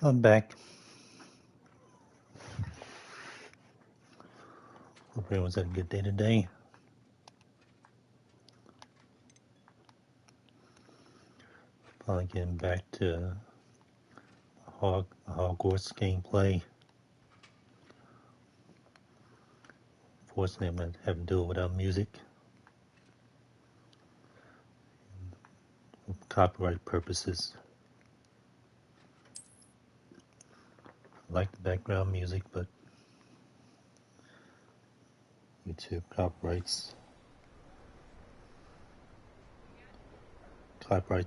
I'm back. Hope everyone's had a good day today. Finally getting back to Hogwarts gameplay. Fortunately, I'm going to have to do it without music. For copyright purposes. I like the background music, but YouTube copyrights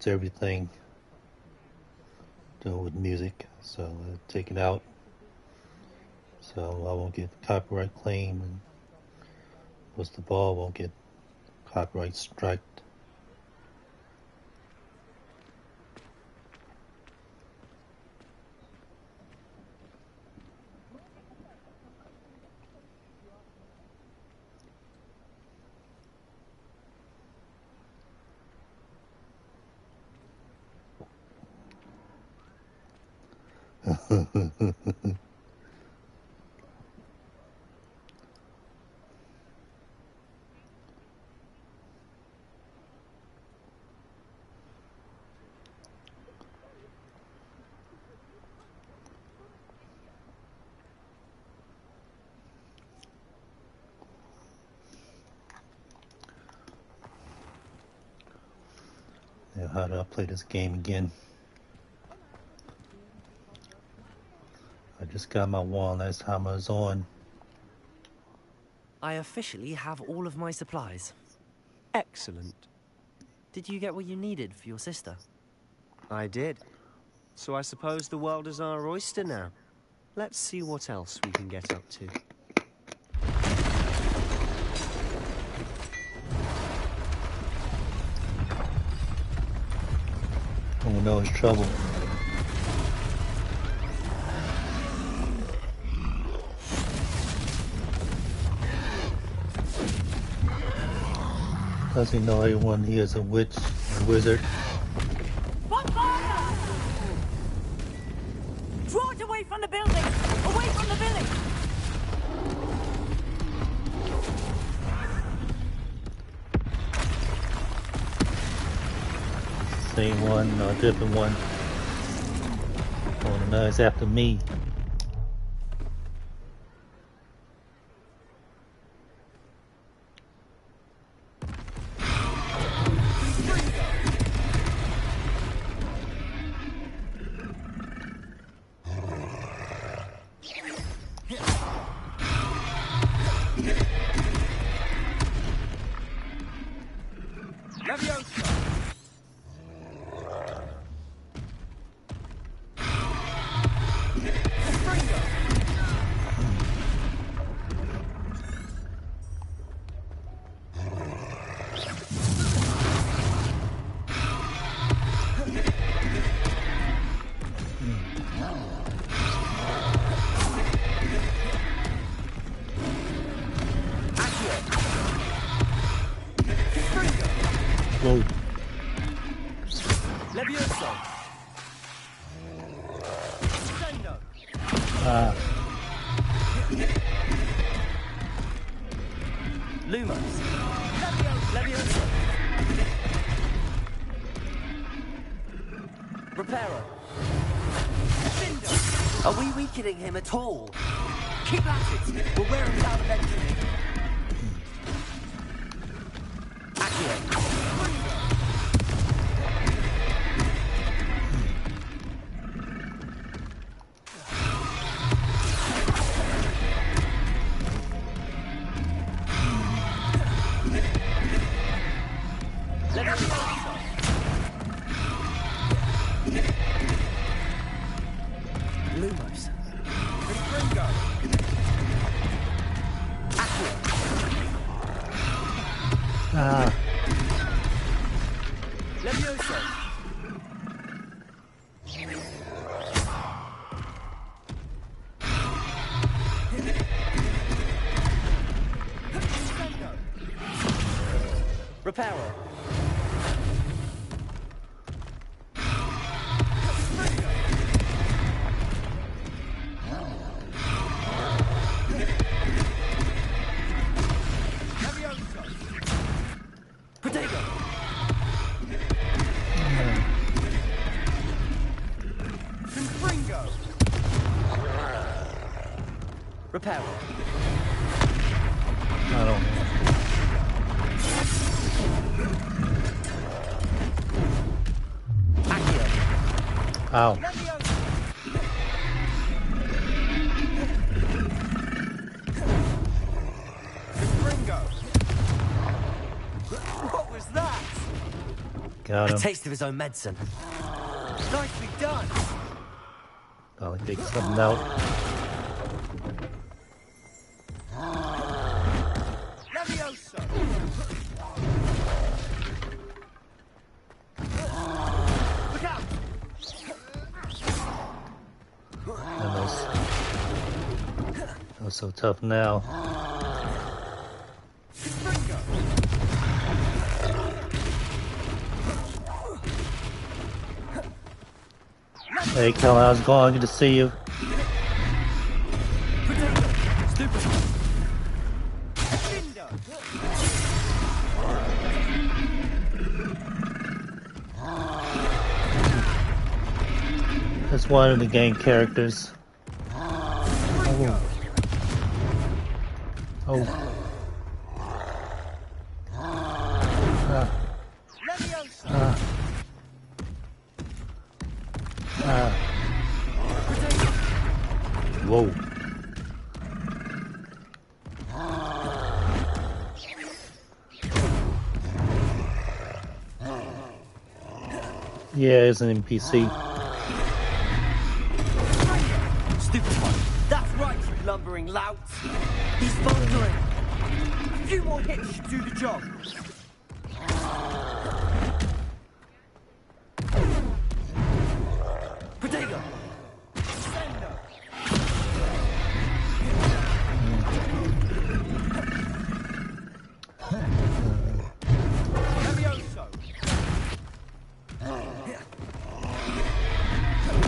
everything doing with music, so I take it out so I won't get copyright claim, and most of all, I won't get copyright striked. Now, how do I play this game again? I just got my wand last time I was on. I officially have all of my supplies. Excellent. Did you get what you needed for your sister? I did. So I suppose the world is our oyster now. Let's see what else we can get up to. Oh no, it's trouble. Does he know everyone here is a witch, a wizard? Draw it away from the building! Away from the village! Same one, or a different one. Oh no, it's after me. Lumos. Leviosa. Reparo. Are we weakening him at all? Keep at it. We'll wear him down eventually. Accio. Lumos. Leviosa. Reparo. Protego. Confringo. Reparo. I don't know. Accio. Ow. What was that? Got A him. taste of his own medicine. Nicely done. I'll take something out. Leviosa. Look out. That was so tough now. Hey, Kel, how's it going? Good to see you. Stupid. That's one of the game characters. Oh. Oh. Whoa. Yeah, it's an NPC. Stupid one. That's right, you lumbering lout. He's faltering. A few more hits should do the job. Protego.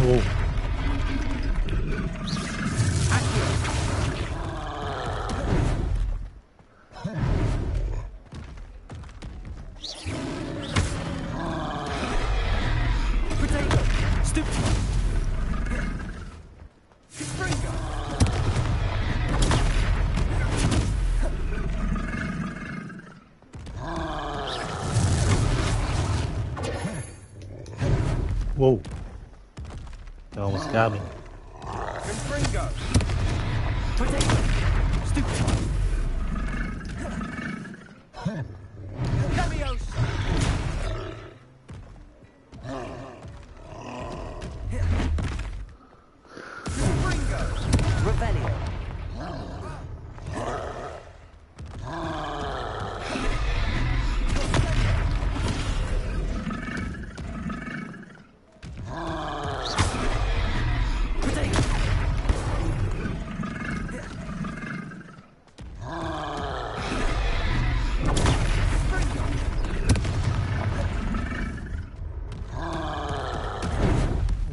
Oh. Protego. Stupid. Whoa. That almost got me. Confringo. Protego. Stupid. Leviosa. Confringo. Revelio.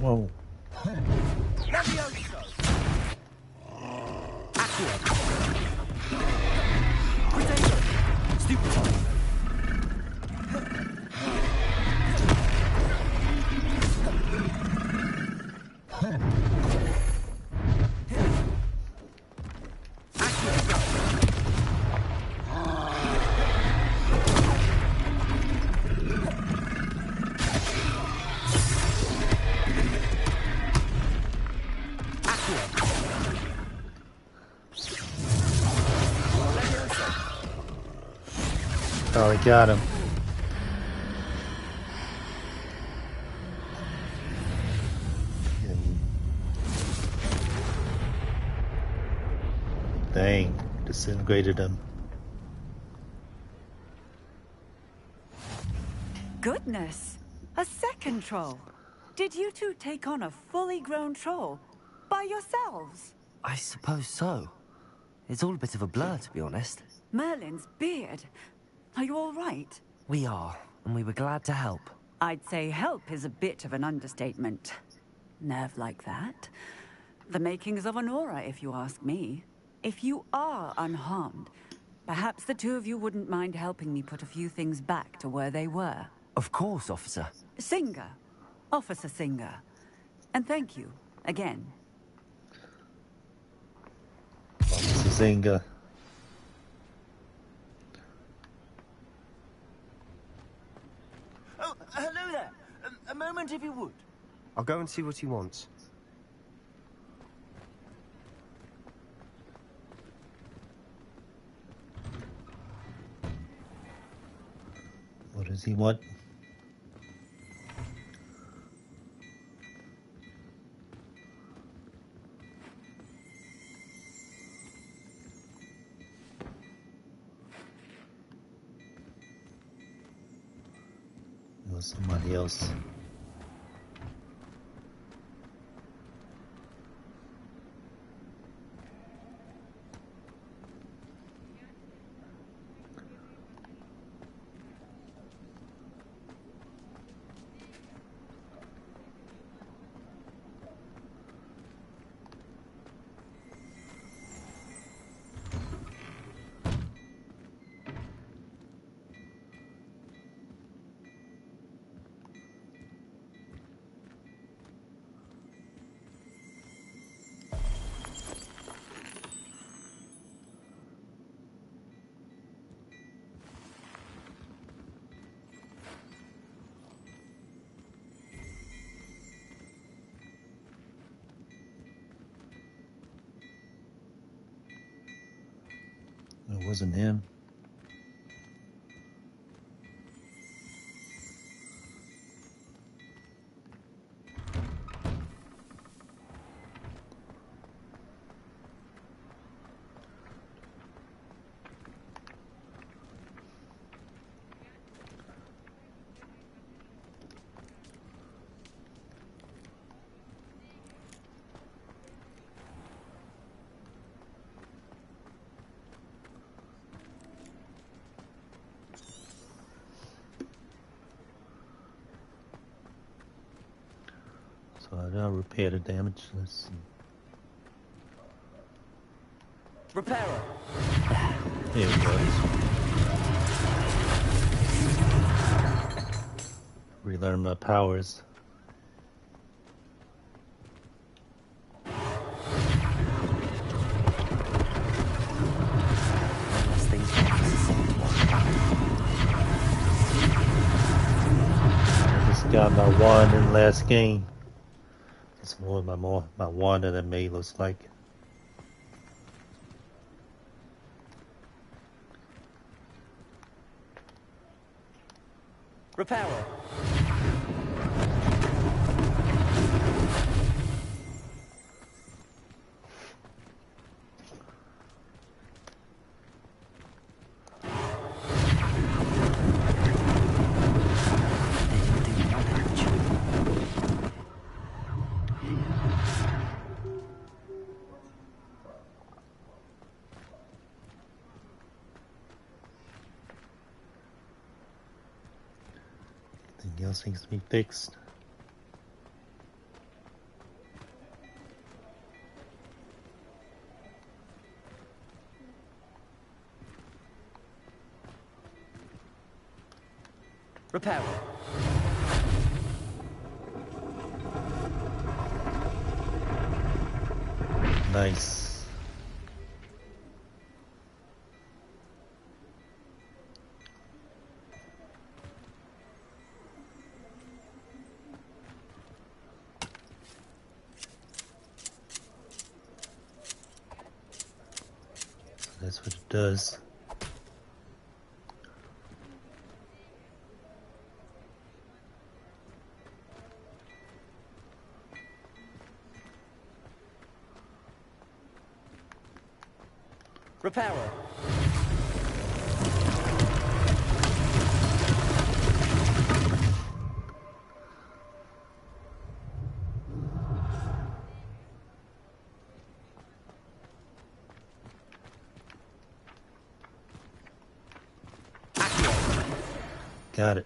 Whoa. Leviosa. Oh, I got him. And dang, disintegrated him. Goodness! A second troll. Did you two take on a fully grown troll? By yourselves? I suppose so. It's all a bit of a blur, to be honest. Merlin's beard. Are you all right? We are, and we were glad to help. I'd say help is a bit of an understatement. Nerve like that. The makings of an aura, if you ask me. If you are unharmed, perhaps the two of you wouldn't mind helping me put a few things back to where they were. Of course, officer. Singer. Officer Singer. And thank you, again. Officer Zinga. Oh, hello there. A moment if you would. I'll go and see what he wants. What does he want? Or somebody else. It wasn't him. So I'll repair the damage. Let's see. Repairer. Here it goes. Relearn my powers. Unless things get to the second one. I just got my wand in the last game. It's more my wand that I made looks like. Repairer. Everything else needs to be fixed. Repairer. Nice. So that's what it does. Repairer. Got it.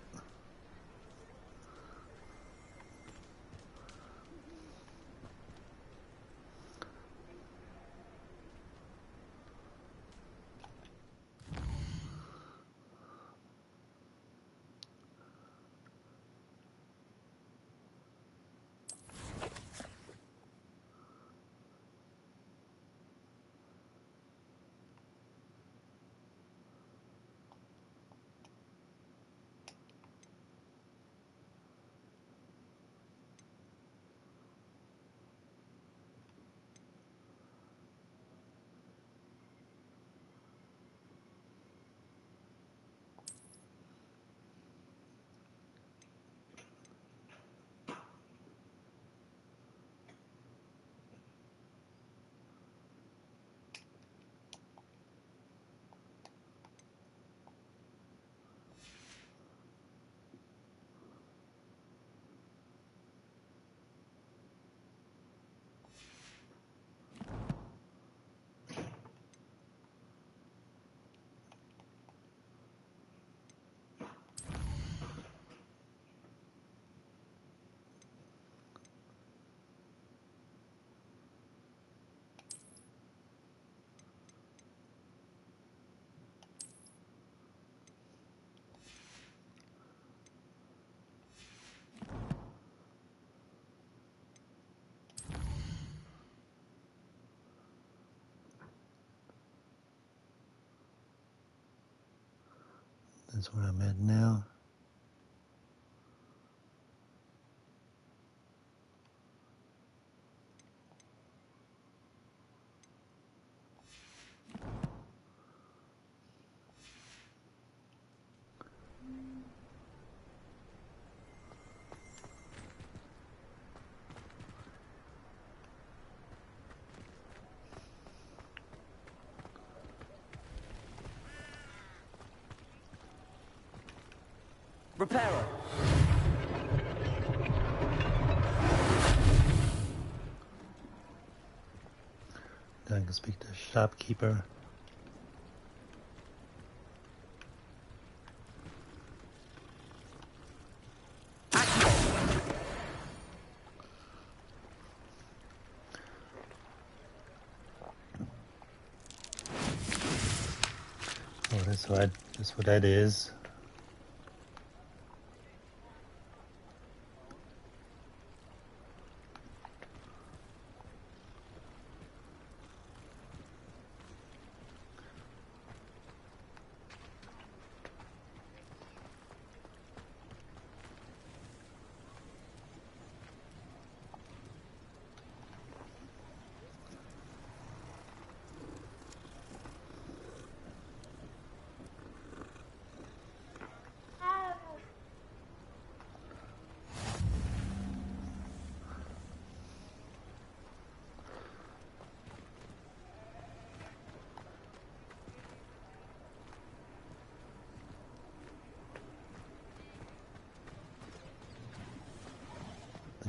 That's where I'm at now. Repairer. Now I can speak to the shopkeeper. Oh, that's what that is.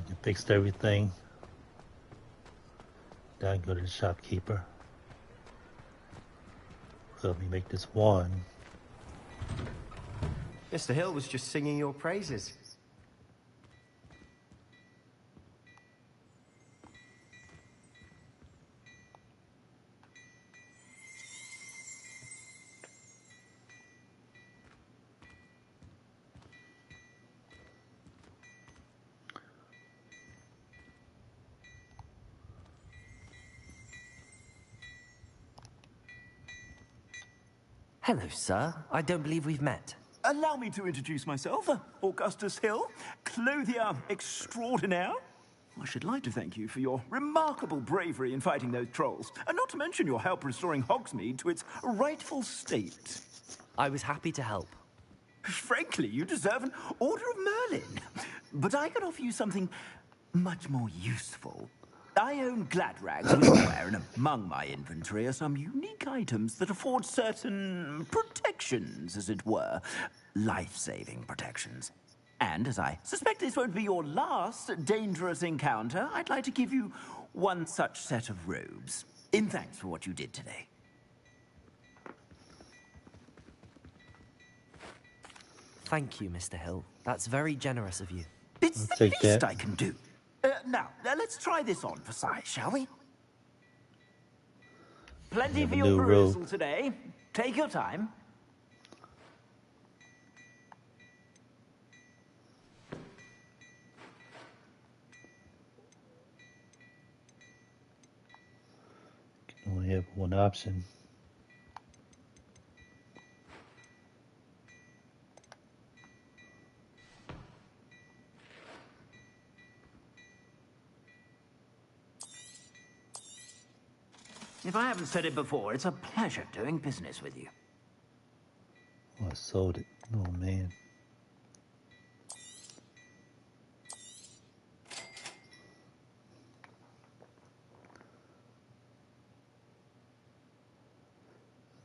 You fixed everything. Now I can go to the shopkeeper. Help me make this wand. Mr. Hill was just singing your praises. Hello, sir. I don't believe we've met. Allow me to introduce myself, Augustus Hill, clothier extraordinaire. I should like to thank you for your remarkable bravery in fighting those trolls, and not to mention your help restoring Hogsmeade to its rightful state. I was happy to help. Frankly, you deserve an Order of Merlin. But I could offer you something much more useful. I own Gladrags Windwear, and among my inventory are some unique items that afford certain protections, as it were. Life-saving protections. And as I suspect this won't be your last dangerous encounter, I'd like to give you one such set of robes, in thanks for what you did today. Thank you, Mr. Hill. That's very generous of you. It's I'll the take least that. I can do. Now, let's try this on for size, shall we? Plenty Have for a your new perusal robe. today. Take your time. Can only have one option. If I haven't said it before, it's a pleasure doing business with you. Oh, I sold it. Oh man.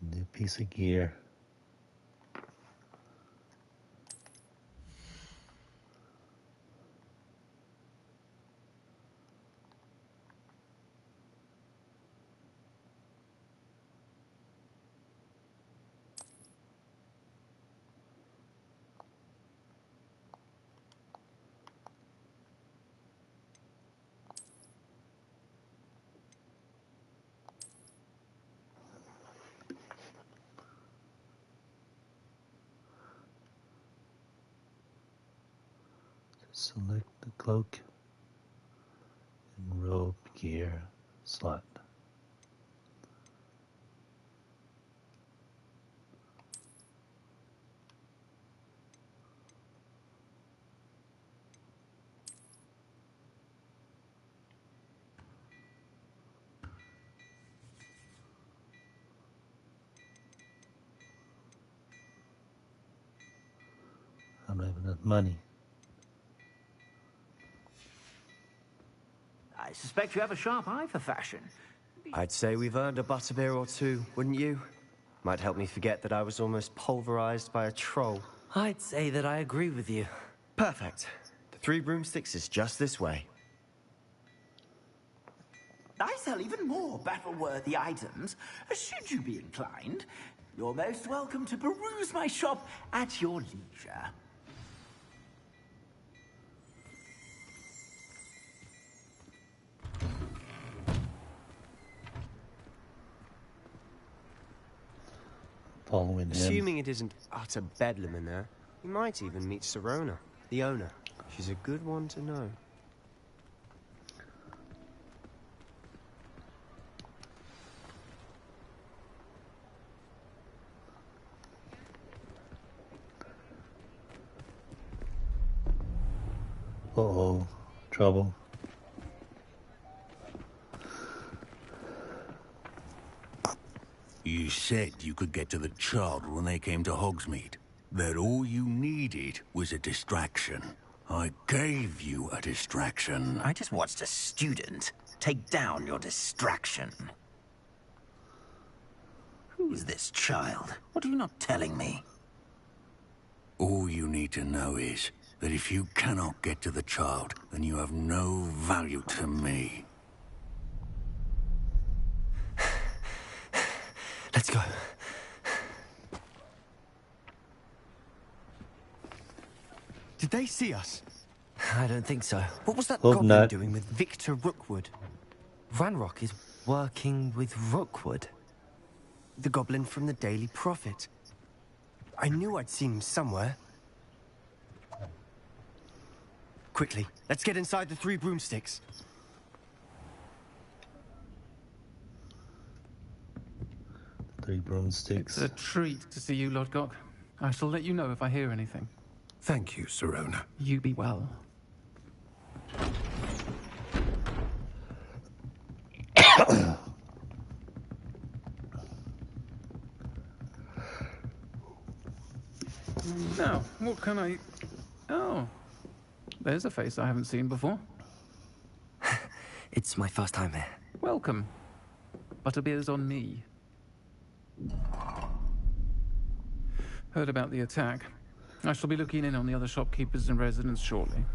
New piece of gear. Select the cloak and robe gear slot. I don't have enough money. I suspect you have a sharp eye for fashion. I'd say we've earned a butterbeer or two, wouldn't you? Might help me forget that I was almost pulverized by a troll. I'd say that I agree with you. Perfect. The 3 broomsticks is just this way. I sell even more battle-worthy items, should you be inclined. You're most welcome to peruse my shop at your leisure. Following him. Assuming it isn't utter bedlam in there, we might even meet Sirona, the owner. She's a good one to know. Uh-oh. Trouble. You said you could get to the child when they came to Hogsmeade. That all you needed was a distraction. I gave you a distraction. I just watched a student take down your distraction. Who is this child? What are you not telling me? All you need to know is that if you cannot get to the child, then you have no value to me. Let's go. Did they see us? I don't think so. What was that Hope goblin not. doing with Victor Rookwood? Ranrock is working with Rookwood. The goblin from the Daily Prophet. I knew I'd seen him somewhere. Quickly, let's get inside the 3 broomsticks. 3 broomsticks. It's a treat to see you, Lodgok. I shall let you know if I hear anything. Thank you, Sirona. You be well. Now, what can I... Oh, there's a face I haven't seen before. It's my first time here. Welcome. Butterbeer's on me. Heard about the attack. I shall be looking in on the other shopkeepers and residents shortly.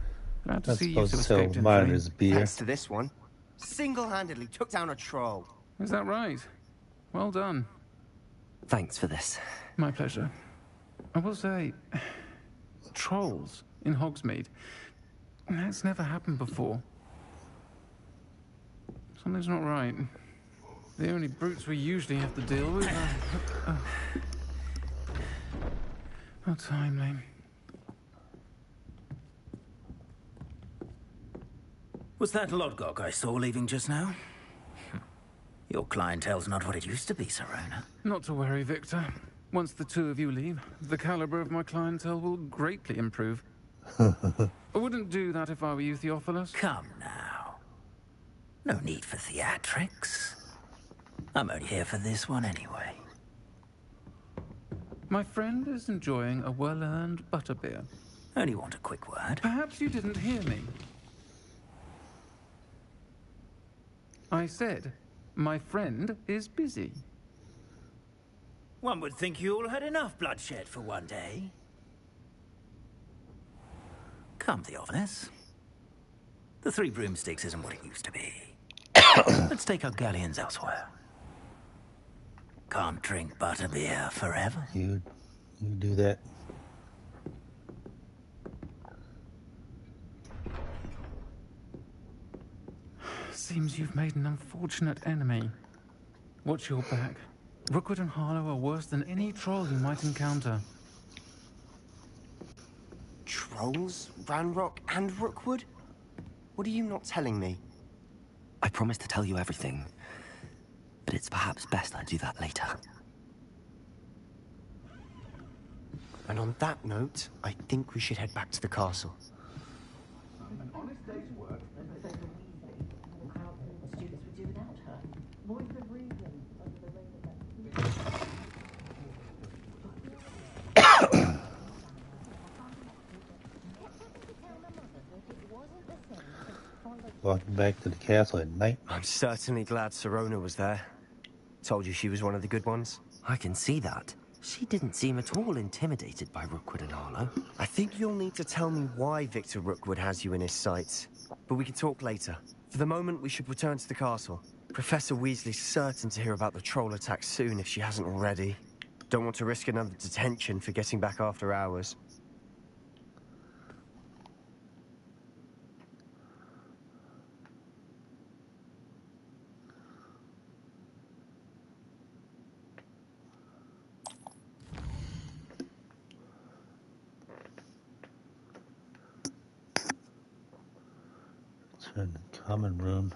Glad to I see you suppose two to sell escaped in miners beer. Thanks to this one. Single-handedly took down a troll. Is that right? Well done. Thanks for this. My pleasure. I will say, trolls in Hogsmeade. That's never happened before. Something's not right. The only brutes we usually have to deal with are... How timely. Was that Lodgok I saw leaving just now? Your clientele's not what it used to be, Sirona. Not to worry, Victor. Once the two of you leave, the caliber of my clientele will greatly improve. I wouldn't do that if I were you, Theophilus. Come now. No need for theatrics. I'm only here for this one anyway. My friend is enjoying a well-earned butterbeer. Only want a quick word. Perhaps you didn't hear me. I said, my friend is busy. One would think you all had enough bloodshed for one day. Come, Theophilus. The 3 broomsticks isn't what it used to be. Let's take our galleons elsewhere. Can't drink butterbeer forever. You do that. Seems you've made an unfortunate enemy. Watch your back. Rookwood and Harlow are worse than any troll you might encounter. Trolls, Ranrock, and Rookwood? What are you not telling me? I promised to tell you everything, but it's perhaps best I do that later. And on that note, I think we should head back to the castle. Walking back to the castle at night. I'm certainly glad Sirona was there. Told you she was one of the good ones. I can see that. She didn't seem at all intimidated by Rookwood and Harlow. I think you'll need to tell me why Victor Rookwood has you in his sights. But we can talk later. For the moment, we should return to the castle. Professor Weasley's certain to hear about the troll attack soon if she hasn't already. Don't want to risk another detention for getting back after hours. Turn the common room.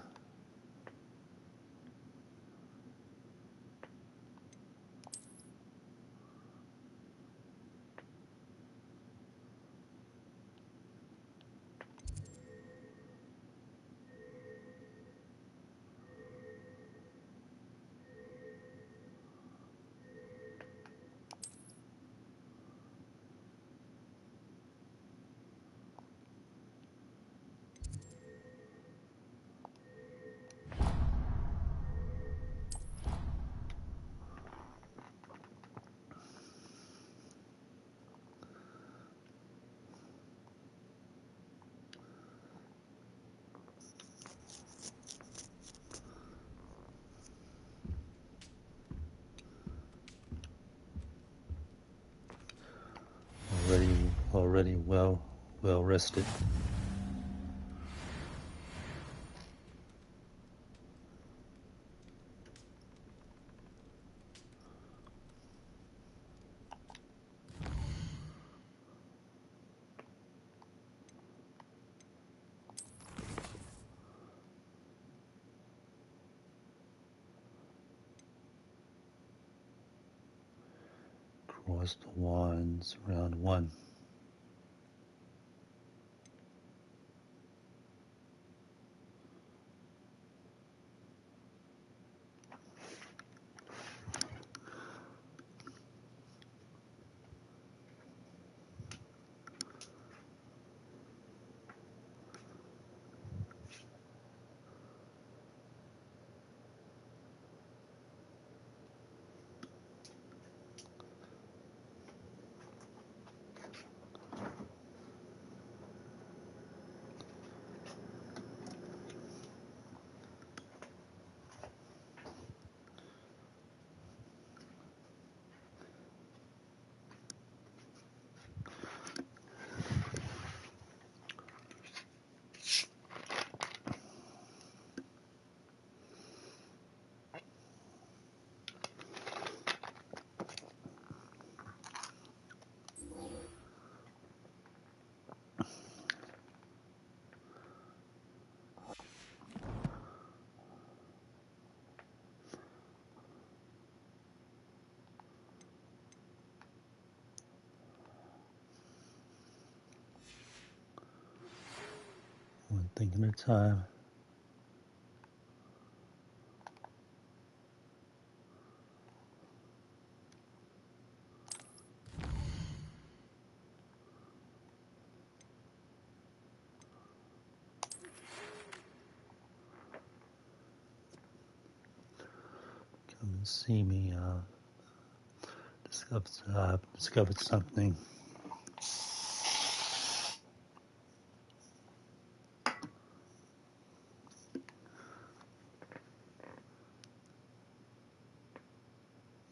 Already well rested. Cross the wands, round 1. One thing at a time. Come and see me. Discovered something.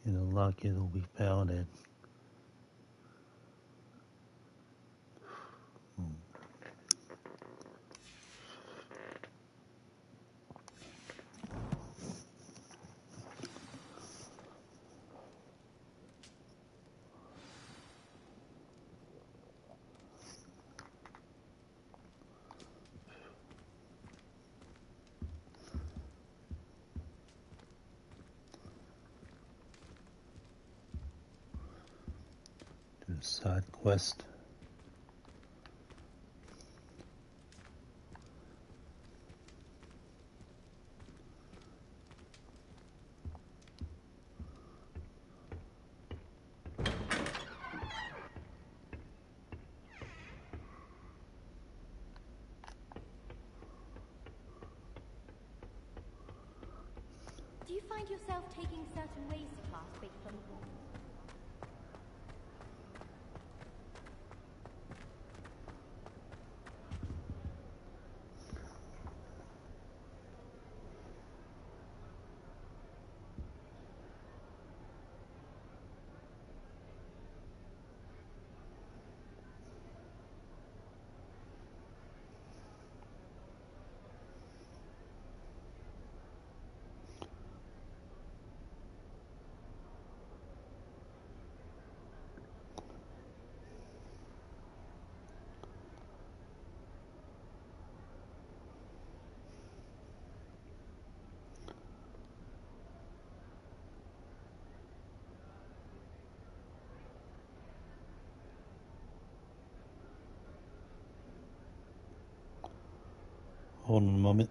In the locket will be found at the side quest. Do you find yourself taking certain ways to class based on the wall? Hold on a moment.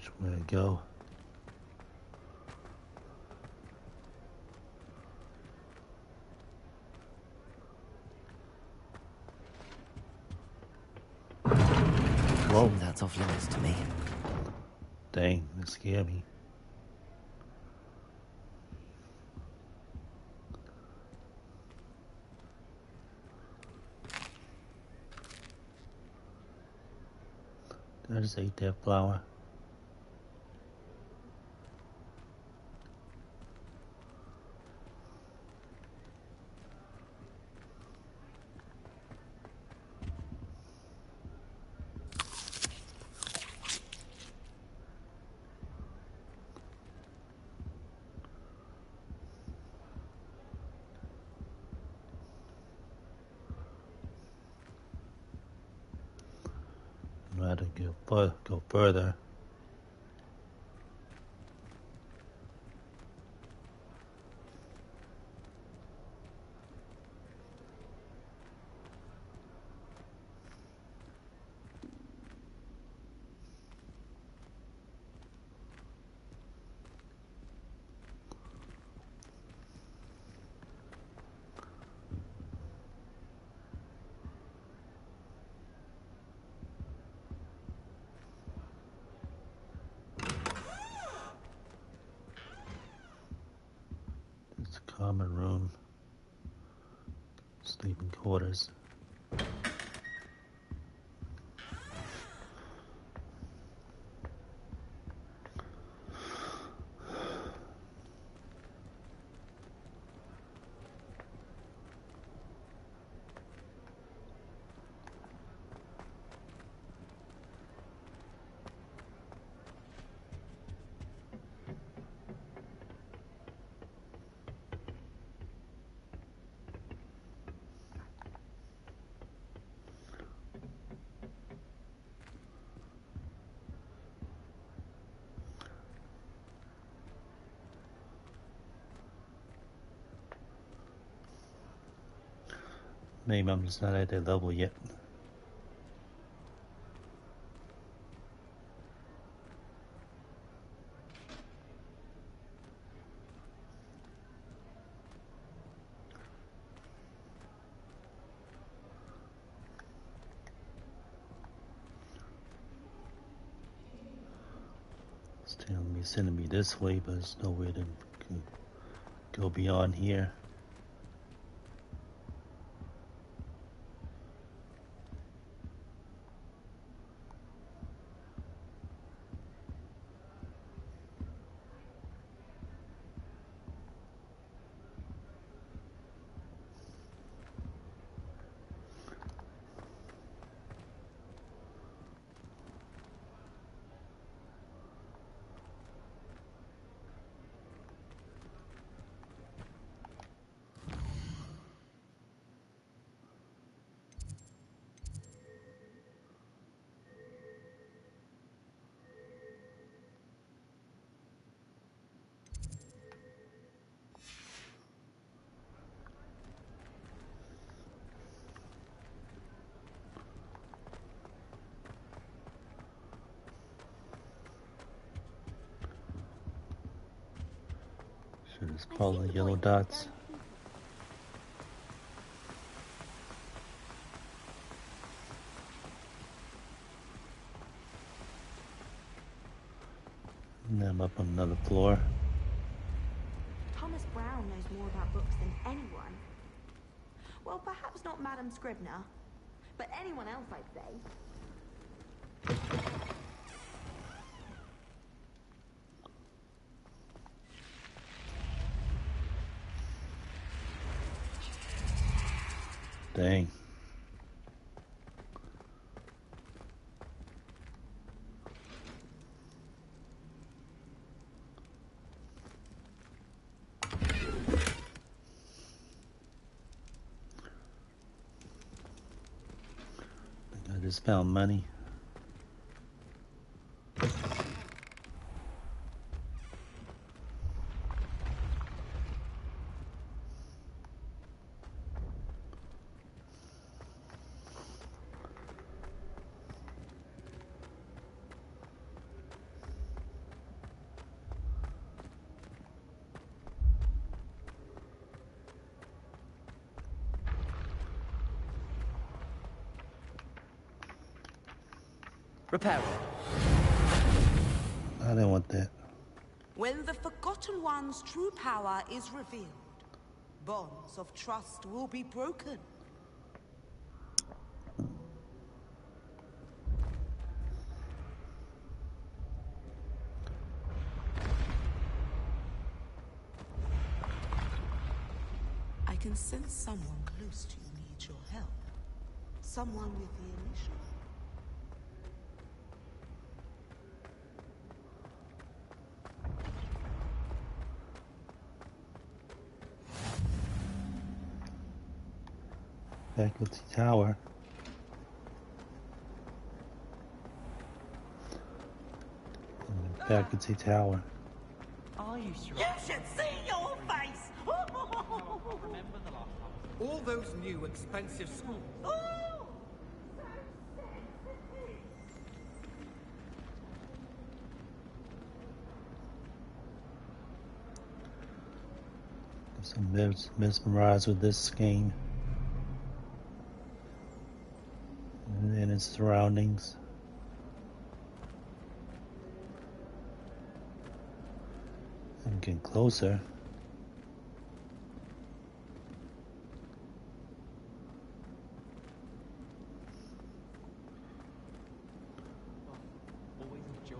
Which way to go? Whoa. That's off limits to me. Dang, that scared me. I just ate that flower. I had to go further. It's a common room, sleeping quarters. Maybe I'm just not at that level yet. It's telling me, sending me this way, but there's no way to go beyond here. Should just follow the yellow dots. And then I'm up on another floor. Thomas Brown knows more about books than anyone. Well, perhaps not Madam Scribner, but anyone else, I'd say. Dang. I just found money. Repair it. I didn't want that. When the Forgotten One's true power is revealed, bonds of trust will be broken. I can sense someone close to you needs your help. Someone with the initial. Faculty Tower. Faculty Tower. Are you sure? You should see your face! All those new expensive schools. Oh! So mesmerized with this scheme and its surroundings. I'm getting closer. Always enjoy.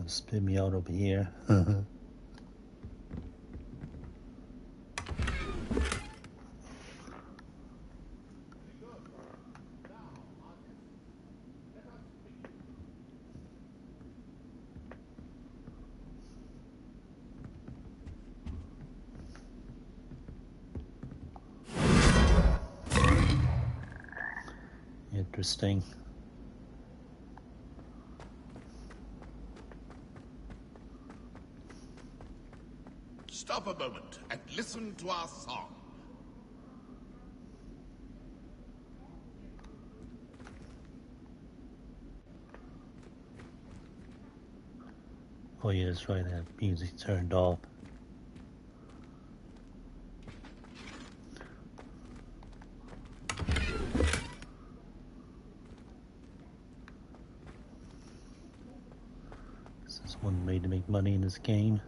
Spit me out over here. Interesting. Stop a moment and listen to our song. Oh yeah, that's right, that music turned off. This is one made to make money in this game.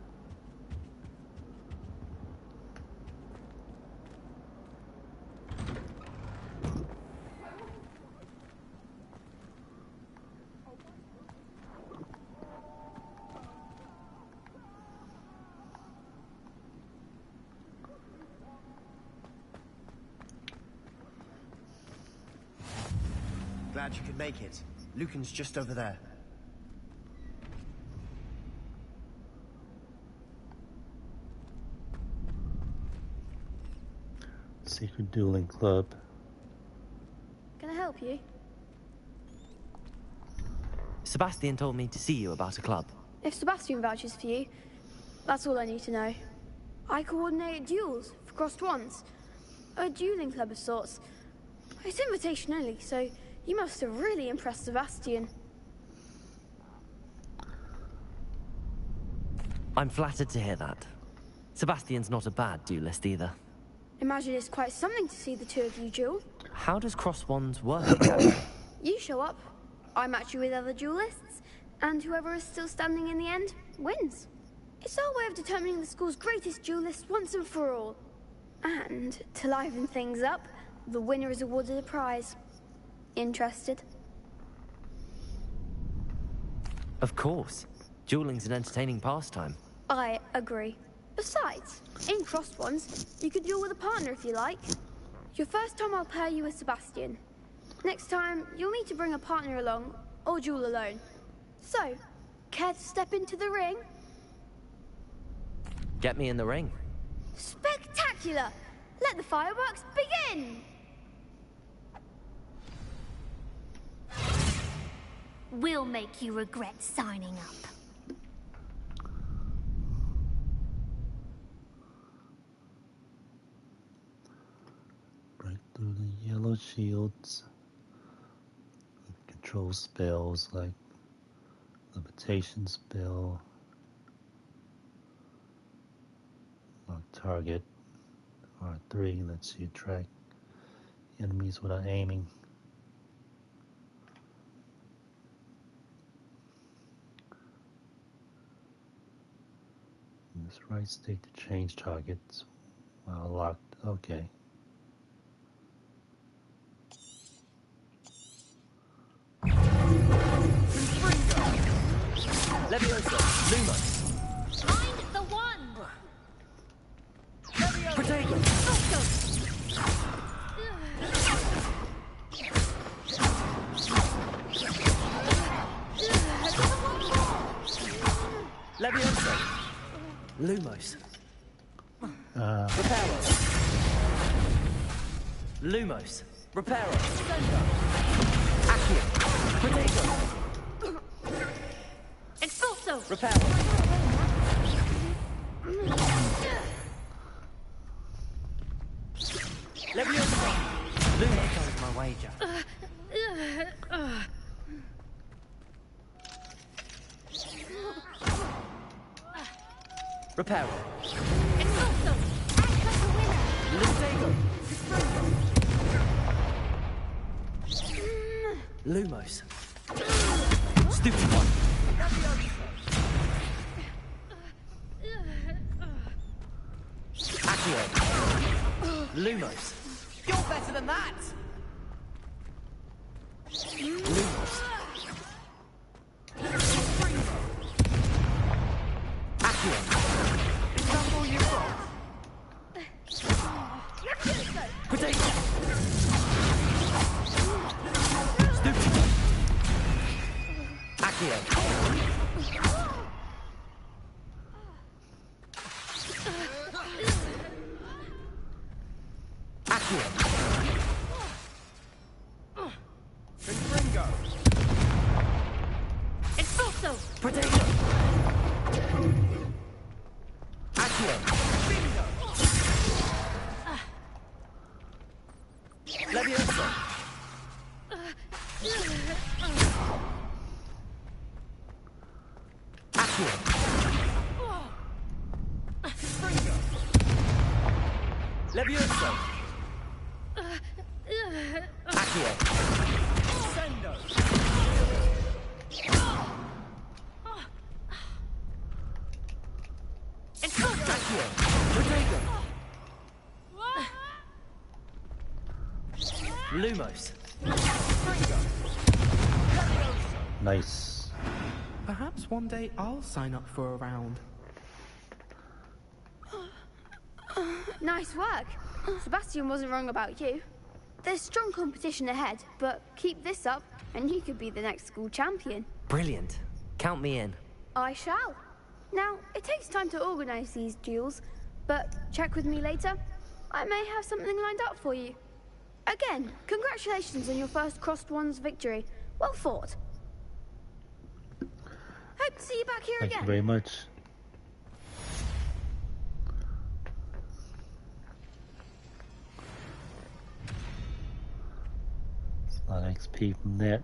Glad you could make it. Lucan's just over there. Secret dueling club. Can I help you? Sebastian told me to see you about a club. If Sebastian vouches for you, that's all I need to know. I coordinate duels for crossed wands. A dueling club of sorts. It's invitation only, so you must have really impressed Sebastian. I'm flattered to hear that. Sebastian's not a bad duelist either. Imagine it's quite something to see the two of you duel. How does cross wands work exactly? You show up, I match you with other duelists, and whoever is still standing in the end wins. It's our way of determining the school's greatest duelist once and for all. And to liven things up, the winner is awarded a prize. Interested? Of course. Dueling's an entertaining pastime. I agree. Besides, in crossed ones, you could duel with a partner if you like. Your first time I'll pair you with Sebastian. Next time, you'll need to bring a partner along, or duel alone. So, care to step into the ring? Get me in the ring. Spectacular! Let the fireworks begin! We'll make you regret signing up. Break through the yellow shields. Control spells like levitation spell. Lock target. R3 lets you track enemies without aiming. Use right stick to change targets while locked. Okay. Leviosa, Lumos. Find the one! Protego. Leviosa. Lumos. Reparo. Lumos. Reparo. Accio. Protego. Expulso! Reparo. Leviosa. Lumos is my wager. Reparo. Expulso! Act like a winner! Lutego. Lumos. Stupid one. Accio. Lumos. You're better than that! Lumos. Accio. Is that all you've got? Potato. Stupid. Accio. Accio. Ringo! Expulso! Potato. Accio. Leviosa. Accio. Leviosa. Accio. Sendo! Accio. Potato. Lumos. Nice. Perhaps one day I'll sign up for a round. Nice work. Sebastian wasn't wrong about you. There's strong competition ahead, but keep this up and you could be the next school champion. Brilliant. Count me in. I shall. Now, it takes time to organise these duels, but check with me later. I may have something lined up for you. Again, congratulations on your first Crossed Ones victory. Well fought. Hope to see you back here Thank again. you very much. It's a lot of XP from that.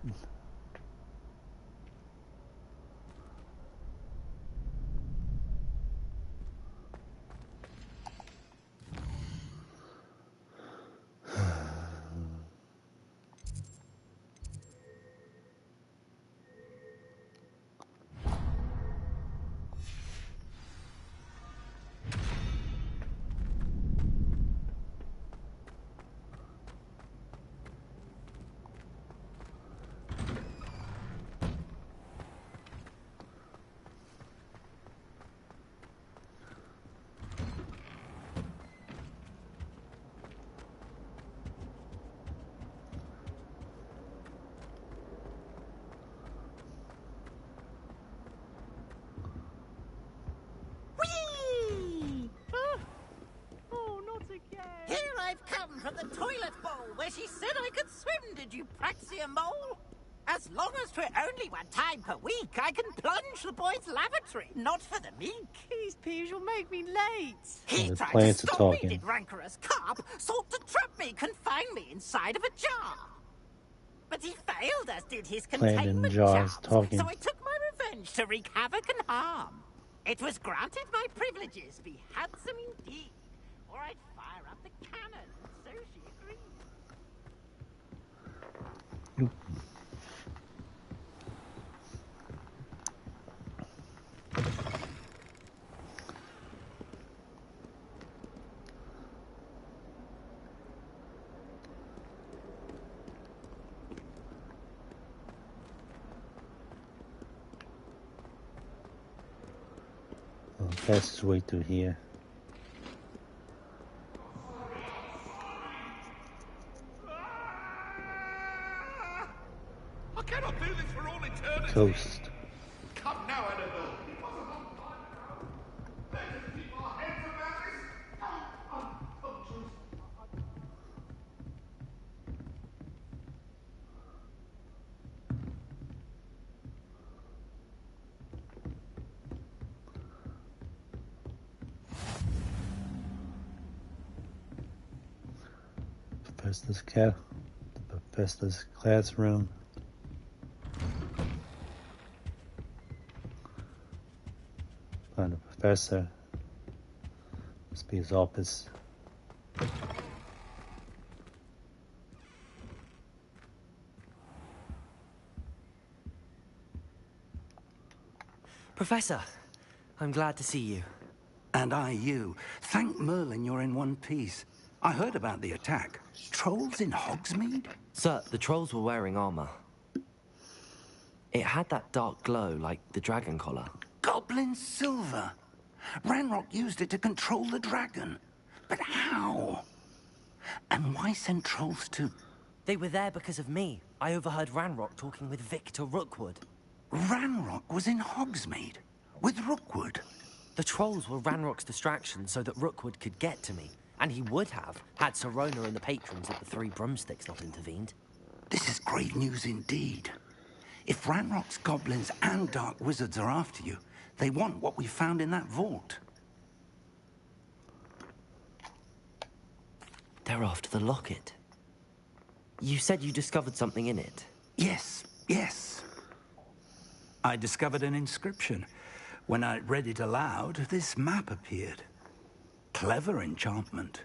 Why, she said I could swim, did you praxia mole? As long as 'twere only 1 time per week, I can plunge the boy's lavatory, not for the meek. These peeves will make me late. He The tried to plants are stop me, talking. did rancorous carp, sought to trap me, confine me inside of a jar. But he failed, as did his Plant in containment jars charms, talking. so I took my revenge to wreak havoc and harm. It was granted my privileges be handsome indeed, or I'd fire up the cannon, and so she agreed. Fastest way through here. I cannot do this for all eternity. Coast. Come now, Annabelle. It was a long time ago. Let us keep our heads about this. Professor's classroom. Find the professor. Must be his office. Professor, I'm glad to see you. And I you. Thank Merlin you're in one piece. I heard about the attack. Trolls in Hogsmeade? Sir, the trolls were wearing armor. It had that dark glow like the dragon collar. Goblin silver. Ranrock used it to control the dragon. But how? And why send trolls to... They were there because of me. I overheard Ranrock talking with Victor Rookwood. Ranrock was in Hogsmeade? With Rookwood? The trolls were Ranrock's distraction so that Rookwood could get to me. And he would have, had Sirona and the patrons at the Three Broomsticks not intervened. This is great news indeed. If Ranrock's goblins and dark wizards are after you, they want what we found in that vault. They're after the locket. You said you discovered something in it. Yes, yes. I discovered an inscription. When I read it aloud, this map appeared. Clever enchantment.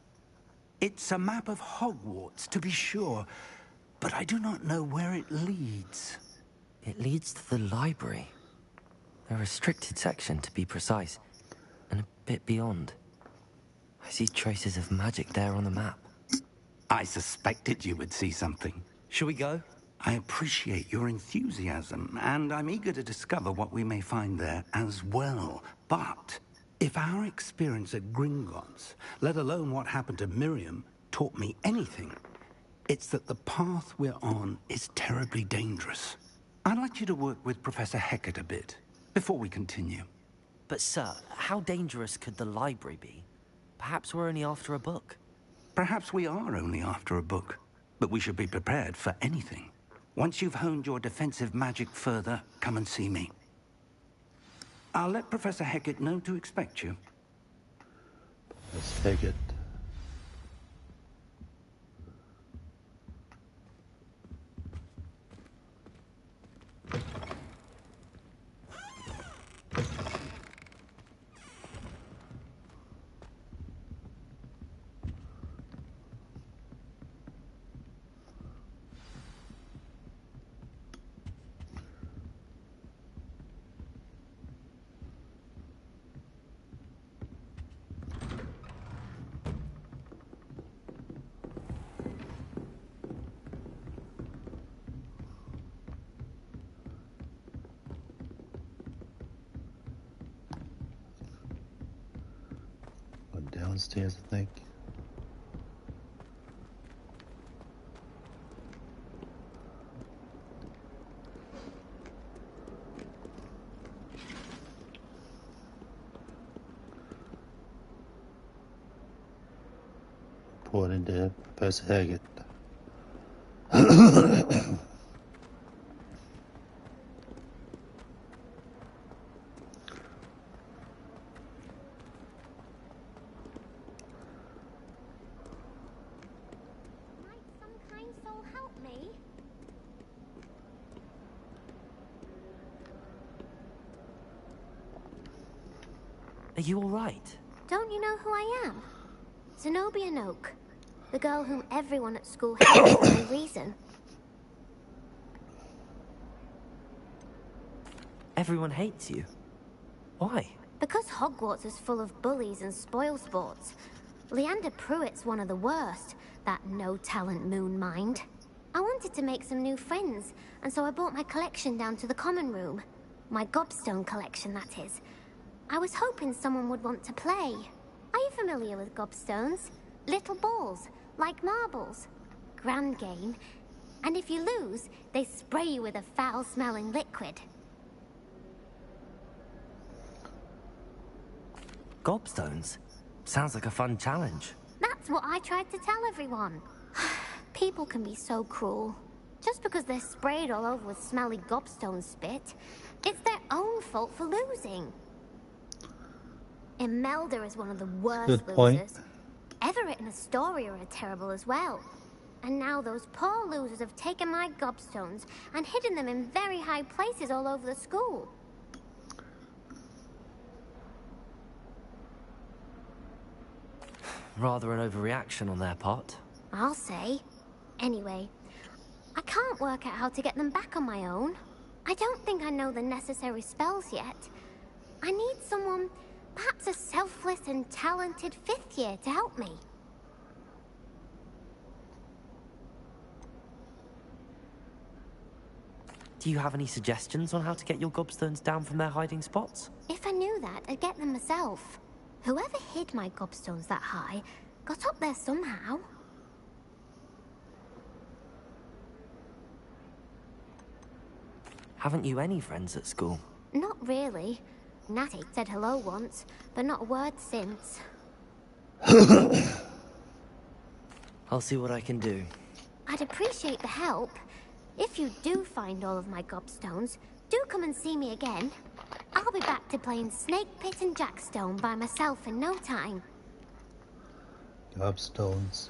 It's a map of Hogwarts, to be sure, but I do not know where it leads. It leads to the library. A restricted section, to be precise, and a bit beyond. I see traces of magic there on the map. I suspected you would see something. Shall we go? I appreciate your enthusiasm, and I'm eager to discover what we may find there as well. But if our experience at Gringotts, let alone what happened to Miriam, taught me anything, it's that the path we're on is terribly dangerous. I'd like you to work with Professor Hecat a bit, before we continue. But sir, how dangerous could the library be? Perhaps we're only after a book. Perhaps we are only after a book, but we should be prepared for anything. Once you've honed your defensive magic further, come and see me. I'll let Professor Hecat know to expect you. Let's take it. Downstairs, I think. Report into Professor Hecat. some kind soul help me? Are you all right? Don't you know who I am? Zenobia Noak, the girl whom everyone at school hates for no reason. Everyone hates you. Why? Because Hogwarts is full of bullies and spoilsports. Leander Pruitt's one of the worst, that no-talent moon mind. I wanted to make some new friends, and so I brought my collection down to the common room. My gobstone collection, that is. I was hoping someone would want to play. Are you familiar with gobstones? Little balls, like marbles. Grand game. And if you lose, they spray you with a foul-smelling liquid. Gobstones? Sounds like a fun challenge. That's what I tried to tell everyone. People can be so cruel. Just because they're sprayed all over with smelly gobstone spit, it's their own fault for losing. Imelda is one of the worst Good point. losers. Everett and Astoria are terrible as well. And now those poor losers have taken my gobstones and hidden them in very high places all over the school. Rather an overreaction on their part. I'll say. Anyway, I can't work out how to get them back on my own. I don't think I know the necessary spells yet. I need someone, perhaps a selfless and talented fifth year to help me. Do you have any suggestions on how to get your gobstones down from their hiding spots? If I knew that, I'd get them myself. Whoever hid my gobstones that high got up there somehow. Haven't you any friends at school? Not really. Natty said hello once, but not a word since. I'll see what I can do. I'd appreciate the help. If you do find all of my gobstones, do come and see me again. I'll be back to playing Snake Pit and Jackstone by myself in no time. Gobstones.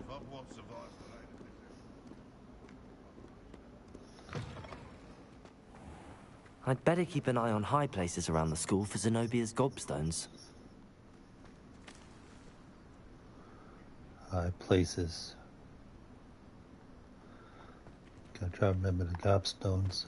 Hogwarts survives the night. I'd better keep an eye on high places around the school for Zenobia's gobstones. High places. Gotta try to remember the gobstones.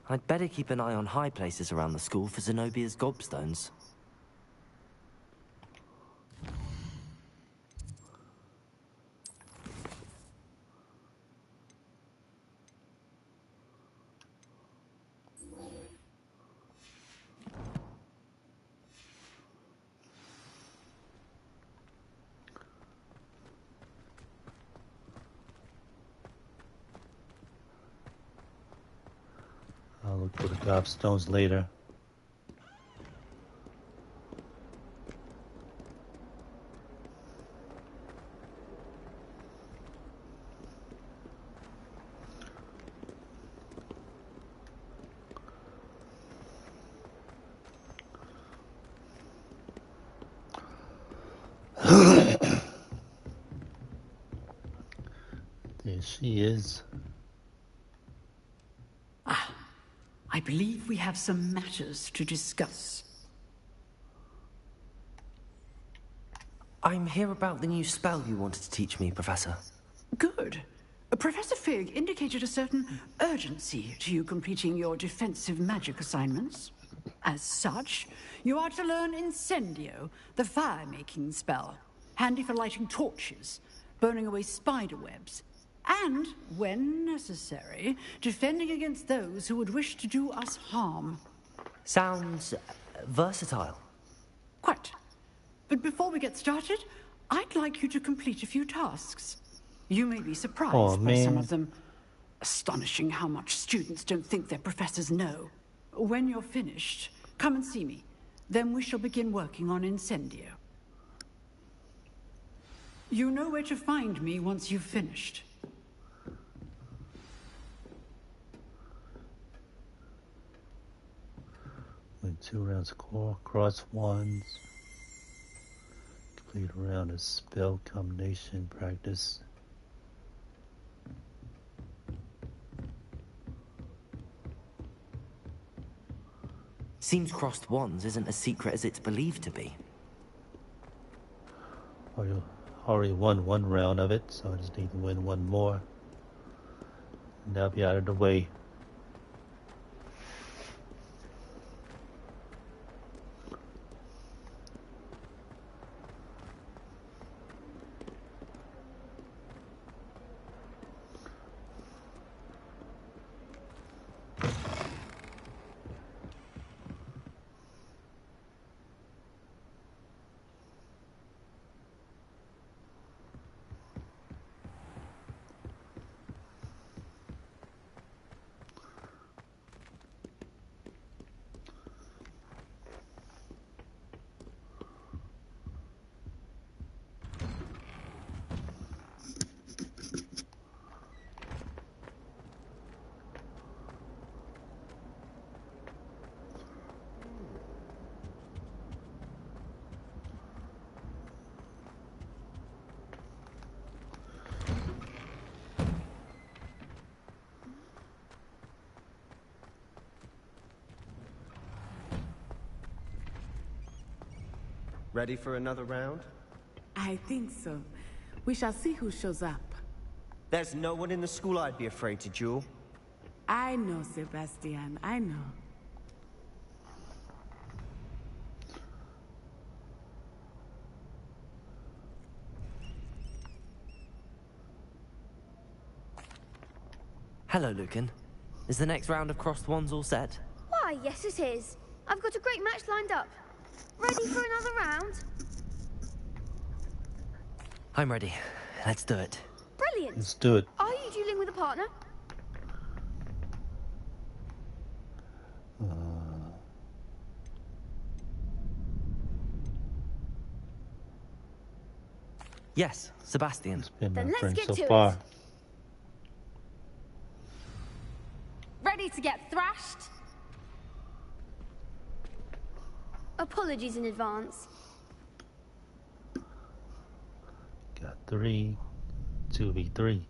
I'd better keep an eye on high places around the school for Zenobia's gobstones. I'll look for the gobstones later. She is. I believe we have some matters to discuss. I'm here about the new spell you wanted to teach me, Professor. Good. Professor Fig indicated a certain urgency to you completing your defensive magic assignments. As such, you are to learn Incendio, the fire-making spell, handy for lighting torches, burning away spider webs, and, when necessary, defending against those who would wish to do us harm. Sounds versatile. Quite. But before we get started, I'd like you to complete a few tasks. You may be surprised by some of them. Astonishing how much students don't think their professors know. When you're finished, come and see me. Then we shall begin working on Incendio. You know where to find me once you've finished. Win 2 rounds cross ones. Complete a round of spell combination practice. Seems crossed wands isn't as secret as it's believed to be. I already won 1 round of it, so I just need to win 1 more. And that'll be out of the way. Ready for another round? I think so. We shall see who shows up. There's no one in the school I'd be afraid to duel. I know, Sebastian. I know. Hello, Lucan. Is the next round of crossed wands all set? Why, yes it is. I've got a great match lined up. Ready for another round? I'm ready. Let's do it. Brilliant. Let's do it. Are you dueling with a partner? Yes, Sebastian. It's been Then my let's friend get so to far. it. Ready to get thrashed? Apologies in advance. Got 3, 2v3.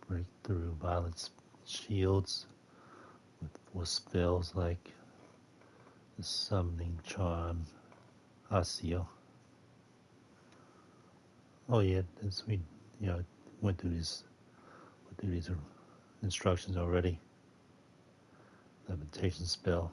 Break through Violet's shields with spells like the summoning charm, Asio. Oh yeah, we went through these instructions already. Levitation spell.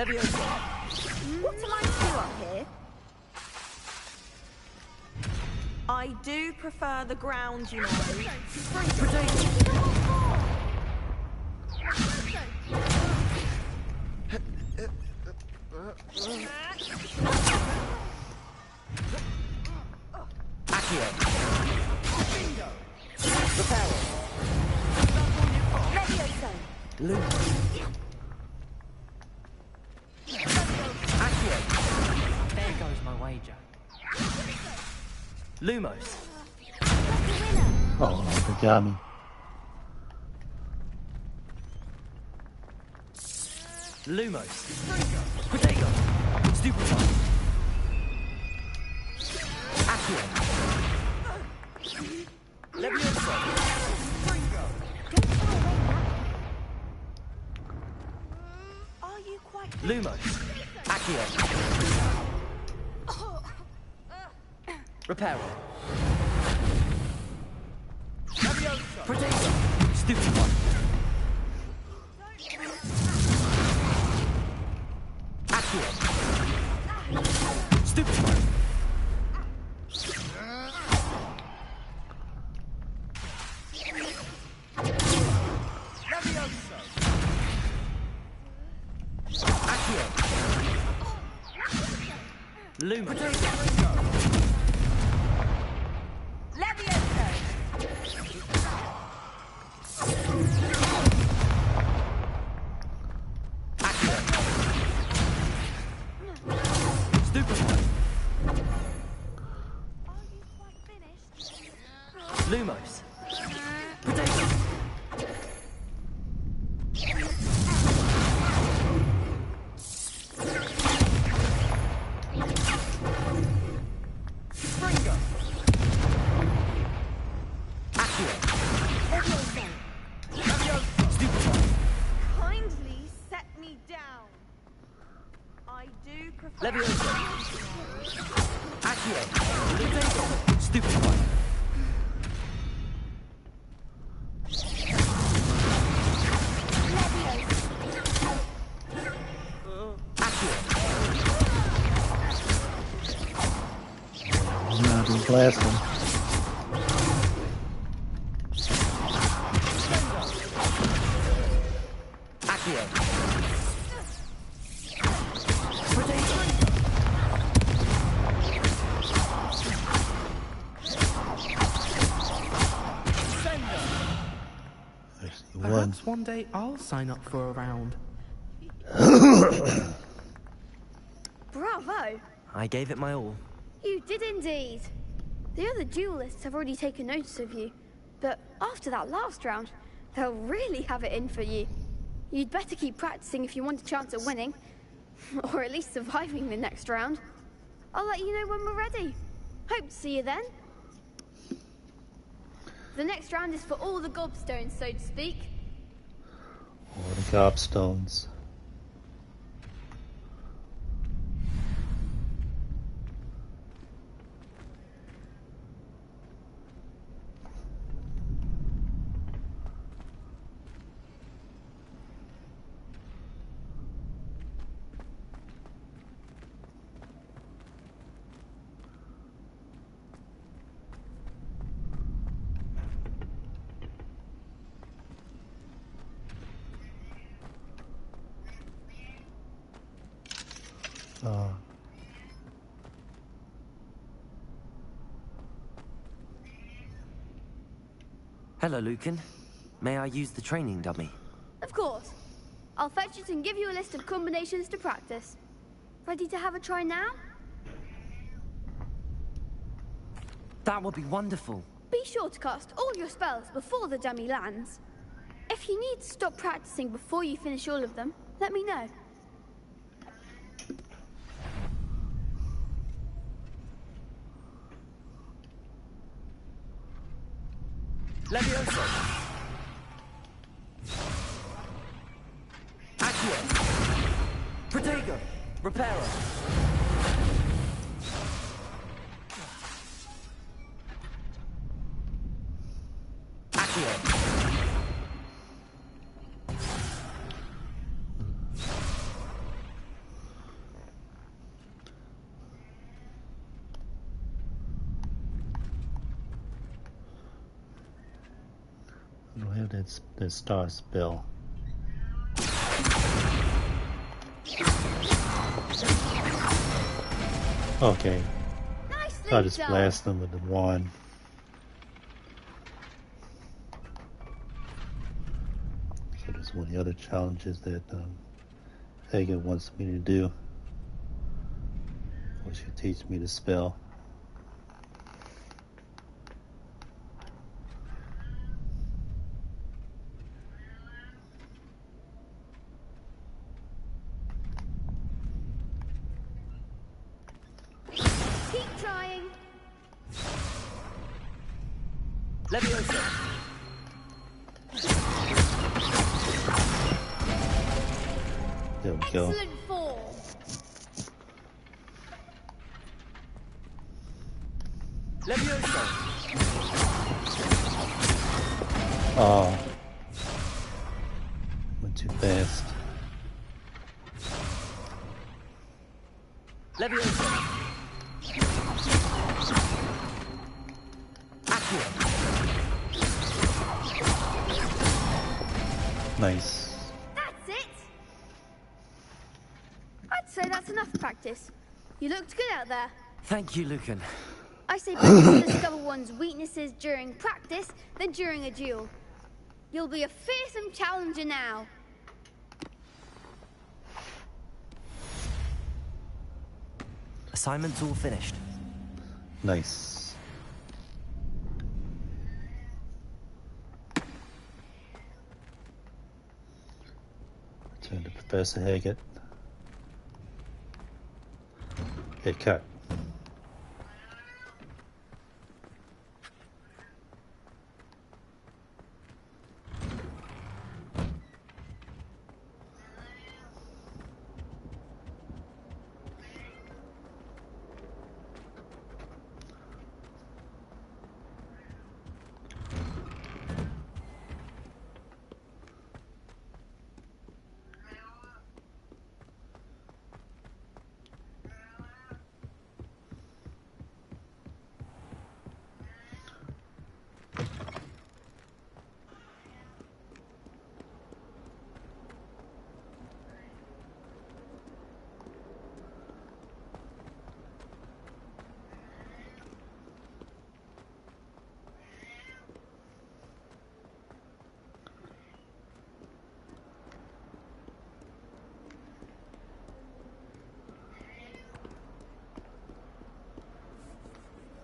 What am I to do up here? I do prefer the ground, you know. There goes my wager. Lumos. Oh, they got me. Lumos. Protego. Stupefy. Accio. Levioso. Are you quite... Lumos. Accio. Reparo. Protego. Stupefy. Accio. Stupefy. Accio. Lumen. Lumos. Protego. Springo. Accio. Kindly set me down. I do prefer... Levioso. Accio. Protego. Stupefy. Last one. Accio. Perhaps one day I'll sign up for a round. Bravo! I gave it my all. You did indeed. The other duelists have already taken notice of you, but after that last round, they'll really have it in for you. You'd better keep practicing if you want a chance at winning, or at least surviving the next round. I'll let you know when we're ready. Hope to see you then. The next round is for all the gobstones, so to speak. All the gobstones. Hello, Lucan. May I use the training dummy? Of course. I'll fetch it and give you a list of combinations to practice. Ready to have a try now? That would be wonderful. Be sure to cast all your spells before the dummy lands. If you need to stop practicing before you finish all of them, let me know. Levioso. Accio. Protego. Reparo. Accio. I don't have that star spell. Okay. I'll just blast them with the wand. So there's one of the other challenges that Hagen wants me to do. Or she teach me the spell. Keep trying. Leviosa. There we go. Excellent form. Leviosa. Oh. Went too fast. Leviosa. Nice. That's it. I'd say that's enough practice. You looked good out there. Thank you, Lucan. I say better to discover one's weaknesses during practice than during a duel. You'll be a fearsome challenger now. Assignment's all finished. Nice. Return to Professor Haggett. Get cut.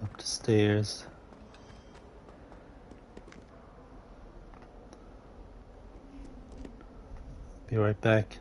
Up the stairs. Be right back.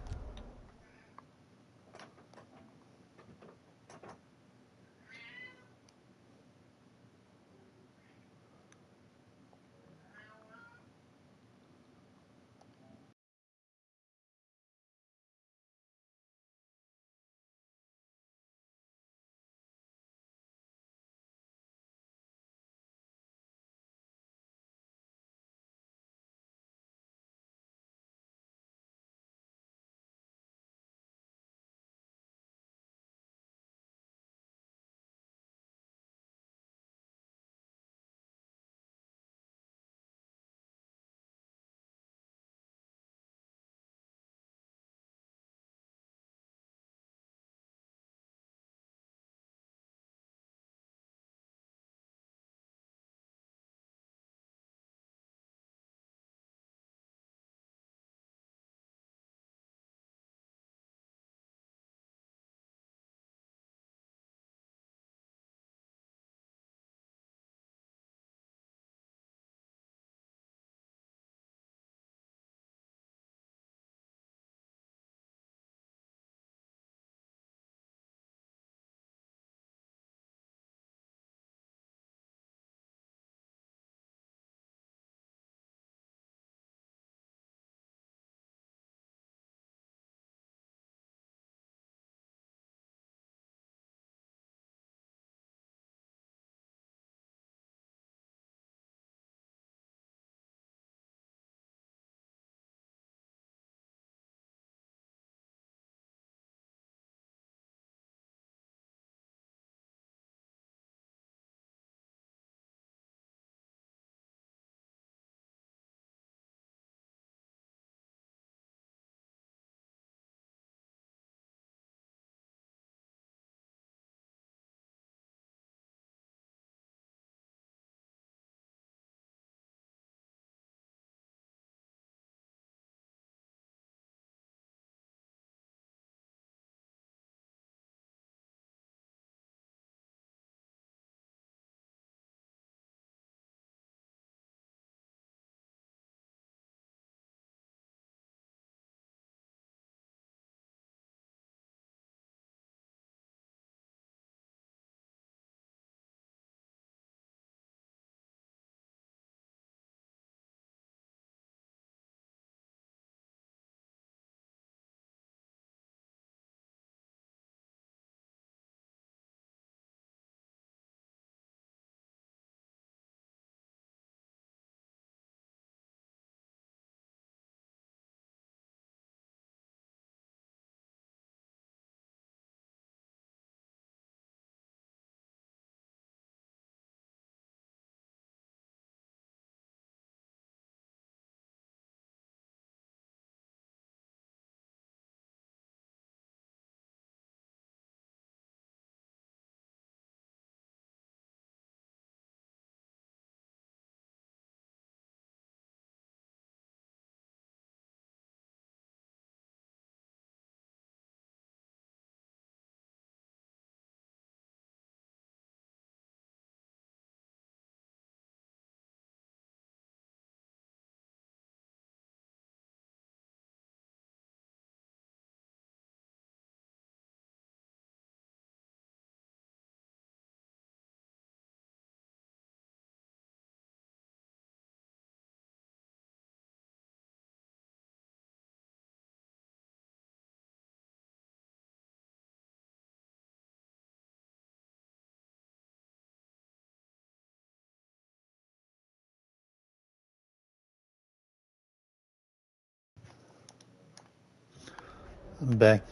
I'm back.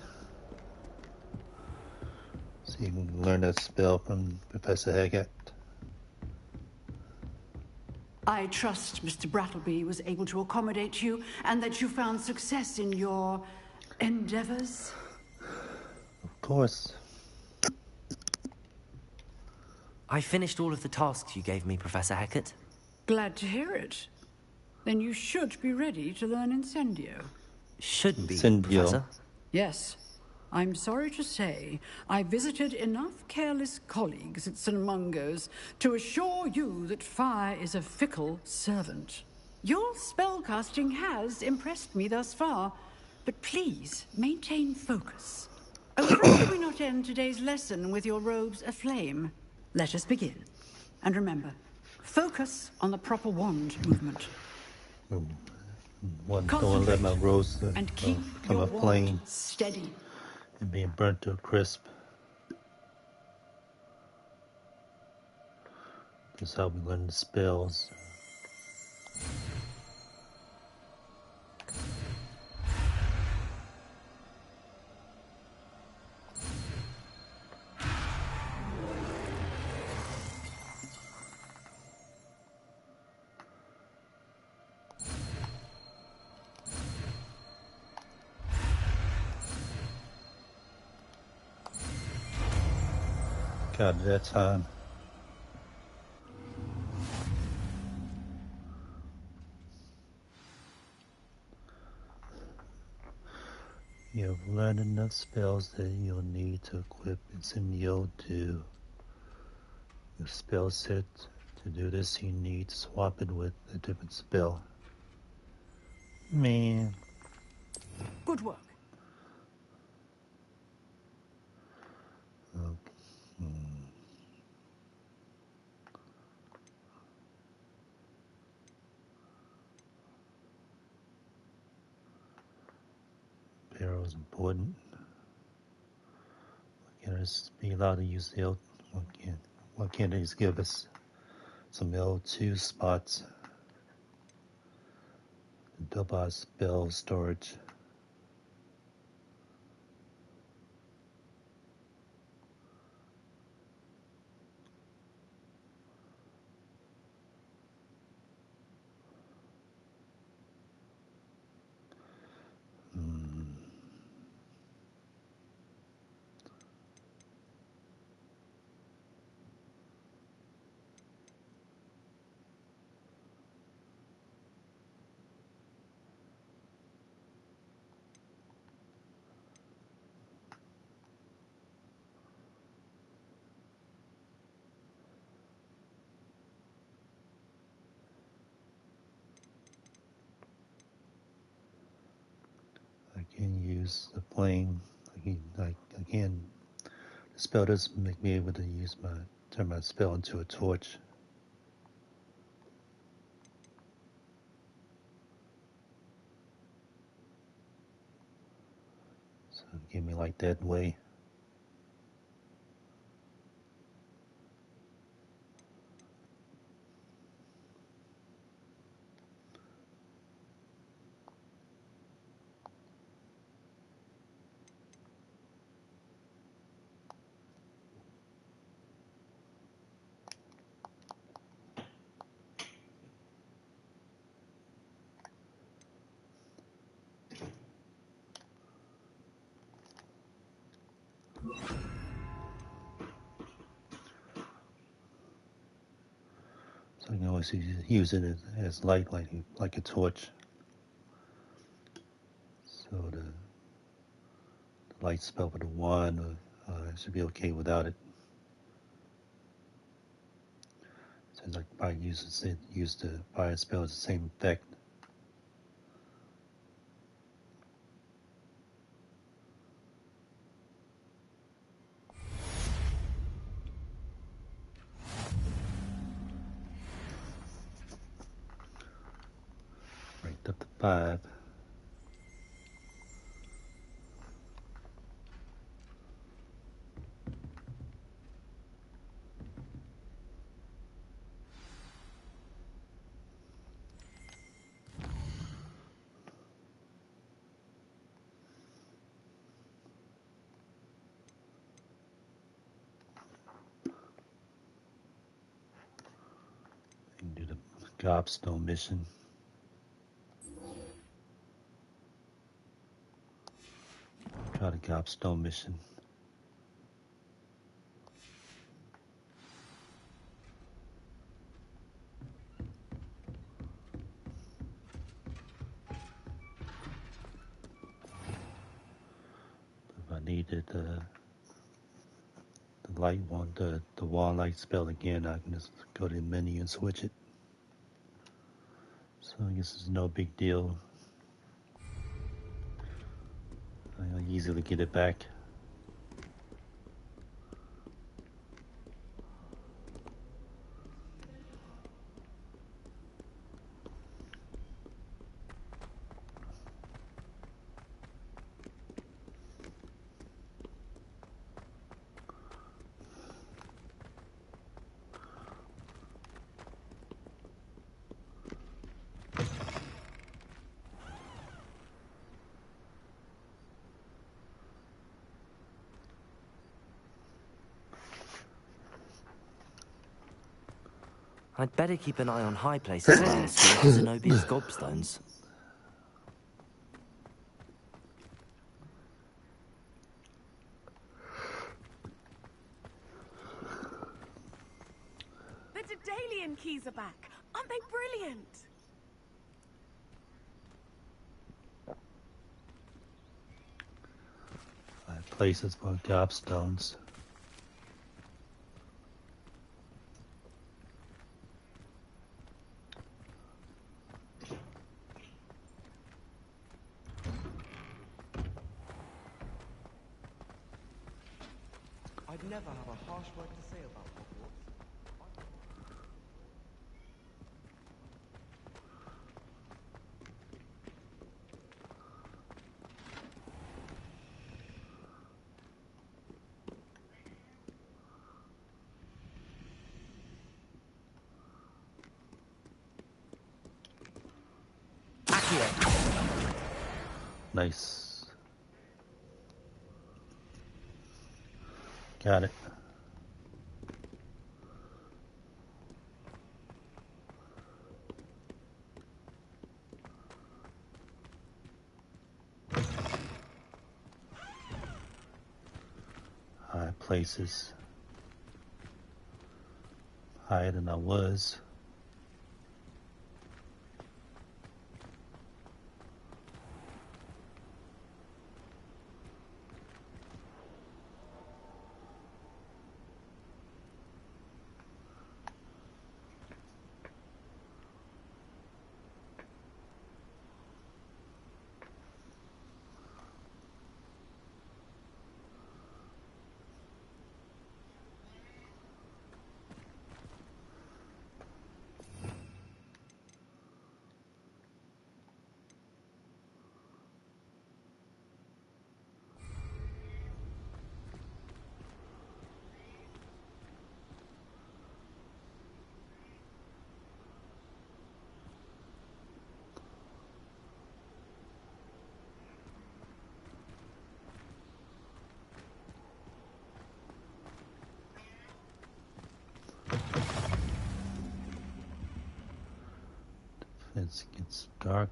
See if we can learn that spell from Professor Haggett. I trust Mr. Brattleby was able to accommodate you and that you found success in your endeavors. Of course. I finished all of the tasks you gave me, Professor Hackett. Glad to hear it. Then you should be ready to learn Incendio. Should be, Incendio. Professor. Yes. I'm sorry to say, I visited enough careless colleagues at St. Mungo's to assure you that fire is a fickle servant. Your spellcasting has impressed me thus far, but please maintain focus. I would rather we not end today's lesson with your robes aflame. Let us begin. And remember, focus on the proper wand movement. Don't let my rose and keep become your a flame wand steady. and being burnt to a crisp. That's how we learn the spells. Got it that time. You have learned enough spells that you'll need to equip Incendio to your spell set. To do this, you need to swap it with a different spell. Man. Good work. Barrel is important. Why can't us be allowed to use the L? Why can't they just give us some L2 spots? Double our spell storage. I can use the flame. Again, the spell doesn't make me able to turn my spell into a torch. So give me like that way. So I can always use it as light, like a torch. So the light spell with the wand, I should be okay without it. Since I probably use the fire spell as the same effect. Ranked up to 5. Gobstone mission. Try the Gobstone mission. If I needed the light one, the wall light spell again, I can just go to the menu and switch it. So I guess it's no big deal. I'll easily get it back. I'd better keep an eye on high places around the school for Zenobia's gobstones. The Daedalian keys are back. Aren't they brilliant? Places for gobstones. I'd never have a harsh word to say about Hogwarts. Nice. Got it. High places. Higher than I was. Fence gets dark.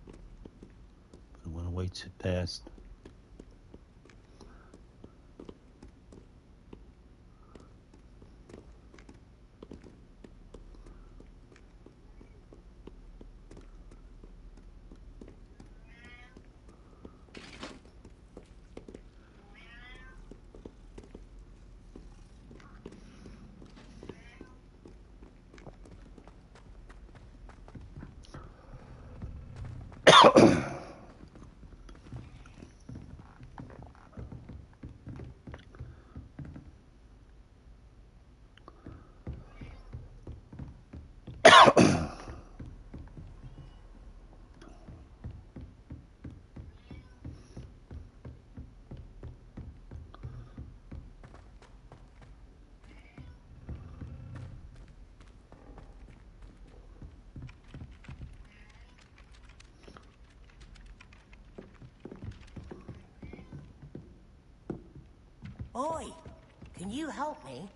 But it went way too fast. Oi, can you help me?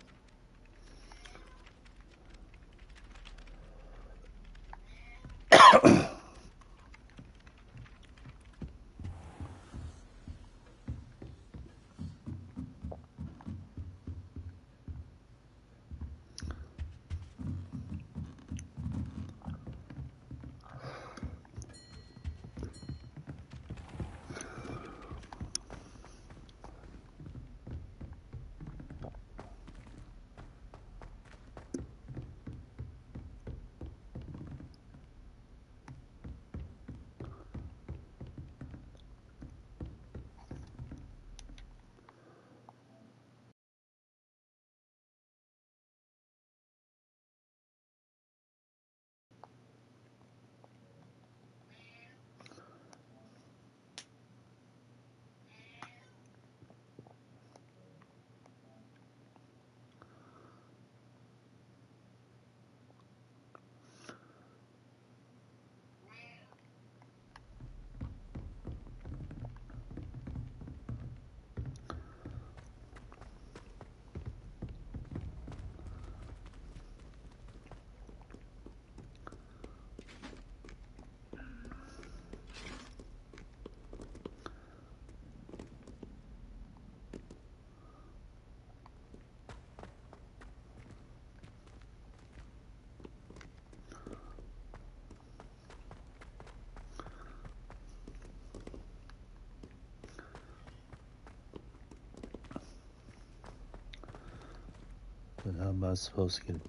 But how am I supposed to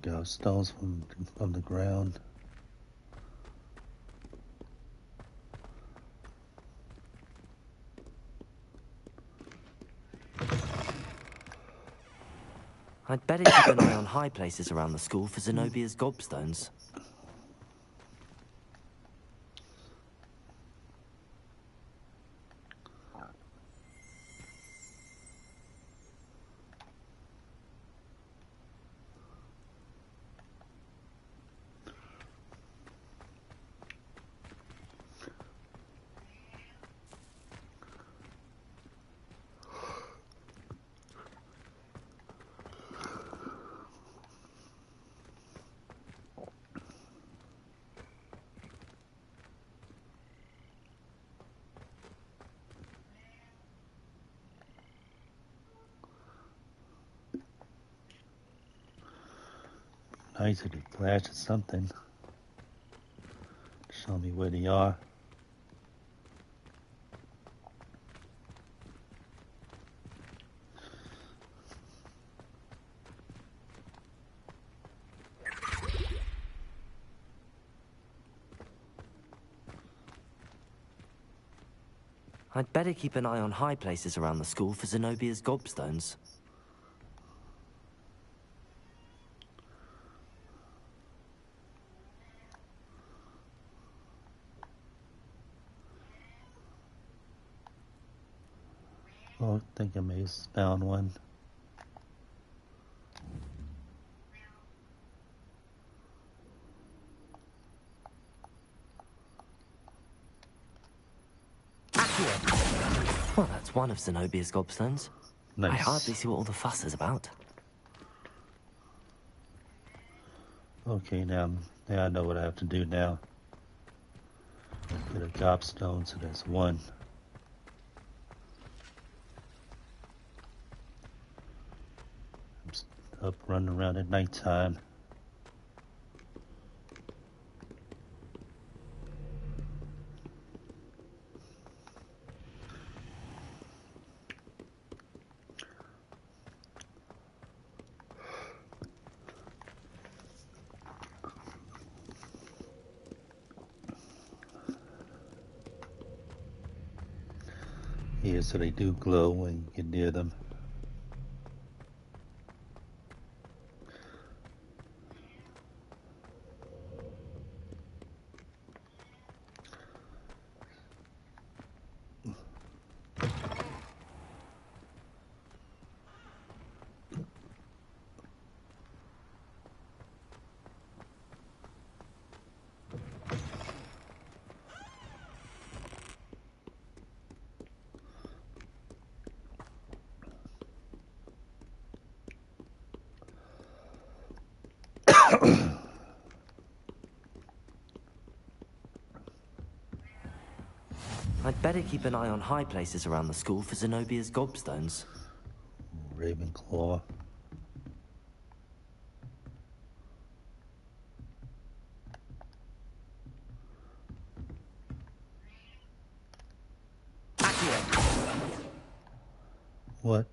get stones from the ground? I'd better keep an eye on high places around the school for Zenobia's gobstones. Nice if it flashes something. Show me where they are. I'd better keep an eye on high places around the school for Zenobia's gobstones. Oh, I think I may have found one. Well, that's one of Zenobia's gobstones. Nice. I hardly see what all the fuss is about. Okay, now I know what I have to do now. Get a gobstone, so that's one. I'm up running around at nighttime. Yeah, so they do glow when you get near them. I'd better keep an eye on high places around the school for Zenobia's gobstones. Ravenclaw. What?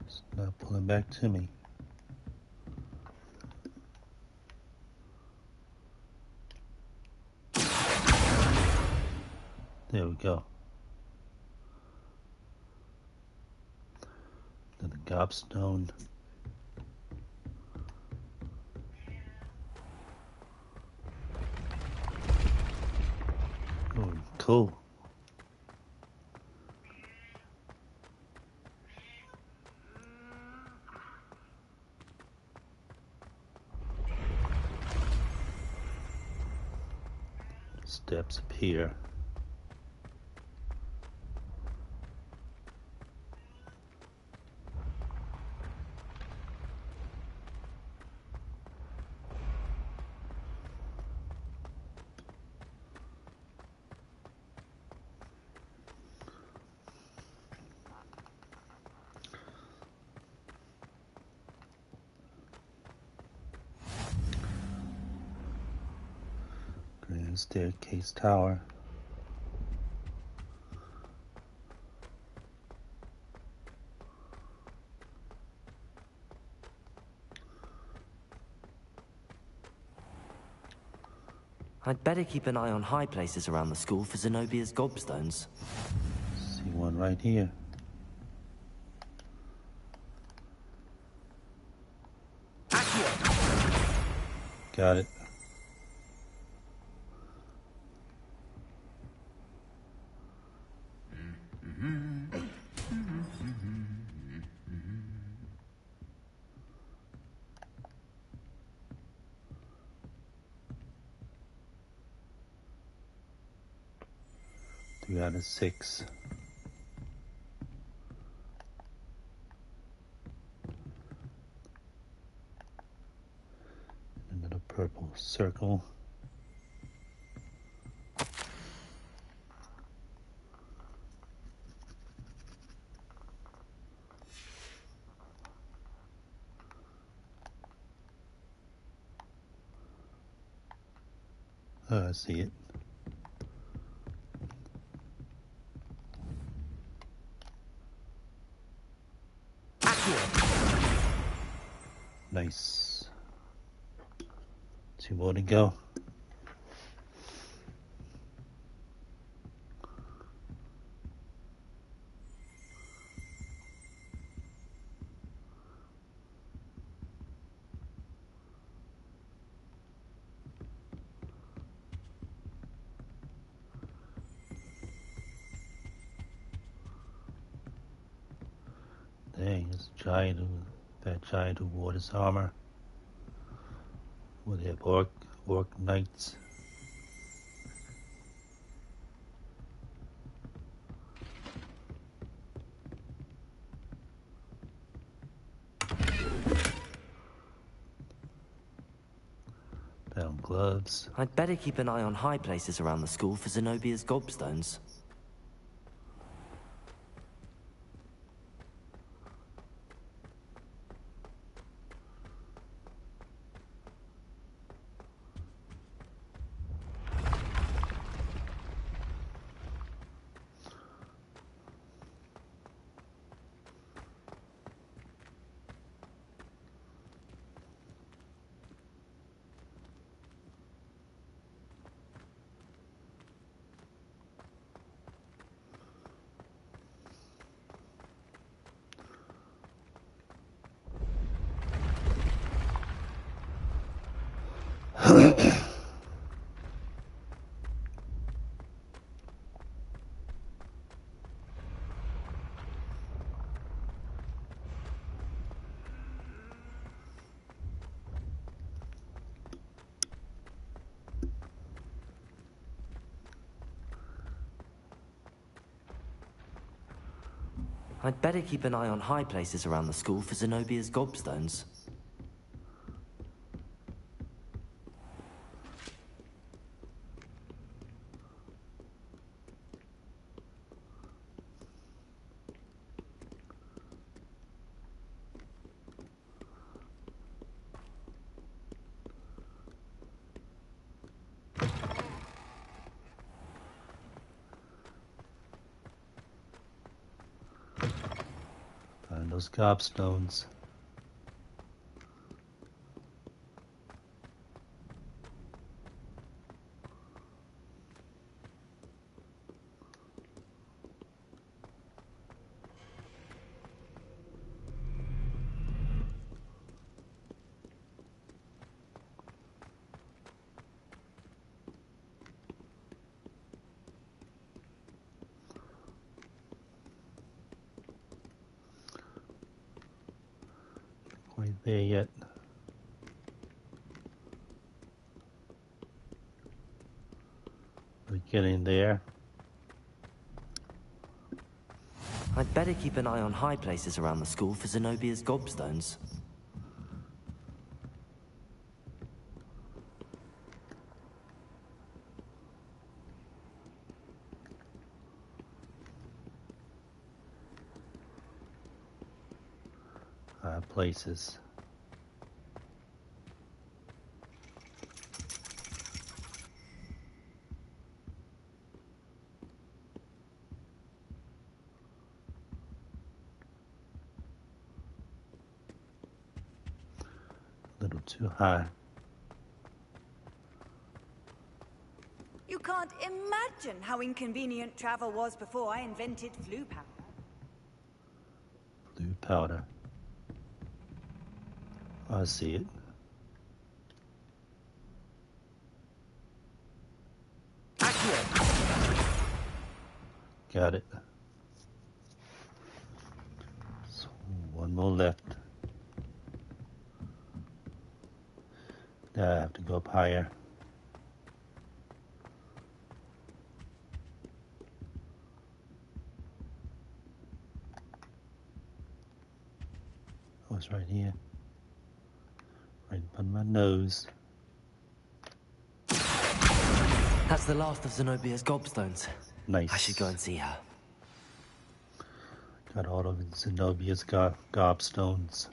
It's not pulling back to me. There we go. Then the gobstone. Oh, cool. Steps appear. staircase tower. I'd better keep an eye on high places around the school for Zenobia's gobstones. See one right here. Got it. Three out of 6. Another purple circle. Oh, I see it. Nice. 2 more to go. Dang, it's a giant that giant who wore this armor. Would have orc knights. Found gloves. I'd better keep an eye on high places around the school for Zenobia's gobstones. I'd better keep an eye on high places around the school for Zenobia's gobstones. Find those gobstones. Quite there yet. We're getting there. I'd better keep an eye on high places around the school for Zenobia's gobstones. Places. A little too high. You can't imagine how inconvenient travel was before I invented flue powder. Blue powder. I see it. Got it. So one more left. Now I have to go up higher. Oh, it's right here. Right on my nose. That's the last of Zenobia's gobstones. Nice. I should go and see her. Got all of Zenobia's gobstones.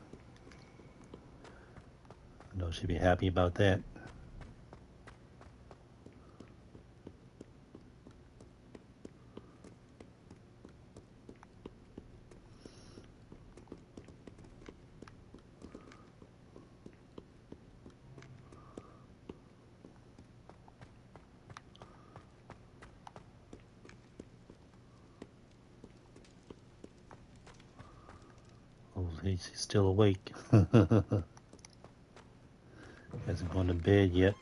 I know she'd be happy about that. Oh, he's still awake. Hasn't gone to bed yet.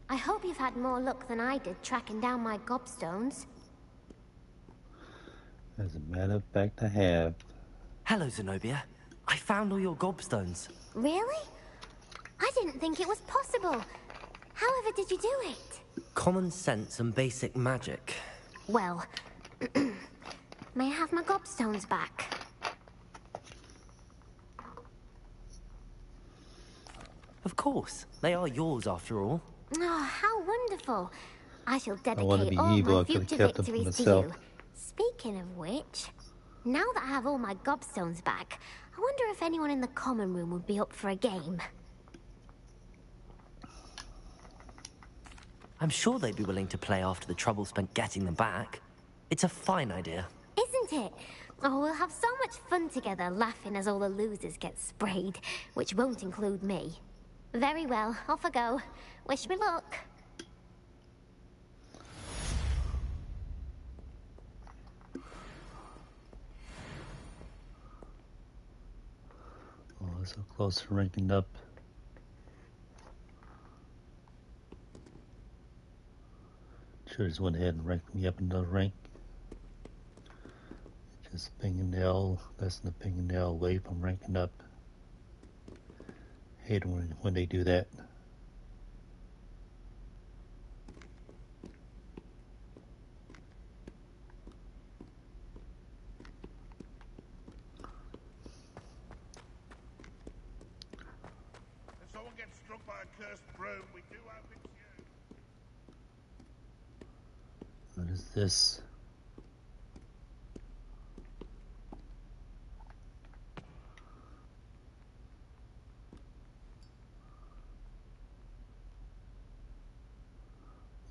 I hope you've had more luck than I did tracking down my gobstones. As a matter of fact, I have. Hello, Zenobia. I found all your gobstones. Really? I didn't think it was possible. However did you do it? Common sense and basic magic. Well, may I have my gobstones back? Of course. They are yours, after all. Oh, how wonderful. I shall I want to dedicate be all evil. my I could have future kept them for victories to myself. you. Speaking of which, now that I have all my gobstones back, I wonder if anyone in the common room would be up for a game. I'm sure they'd be willing to play after the trouble spent getting them back. It's a fine idea. Isn't it? Oh, we'll have so much fun together, laughing as all the losers get sprayed, which won't include me. Very well, off I go. Wish me luck. Oh, so close to ranking up. Sure, just went ahead and ranked me up another rank. Just fingernail, less than a fingernail away from ranking up. Hate when they do that. If someone gets struck by a cursed broom, we do hope it's you. What is this?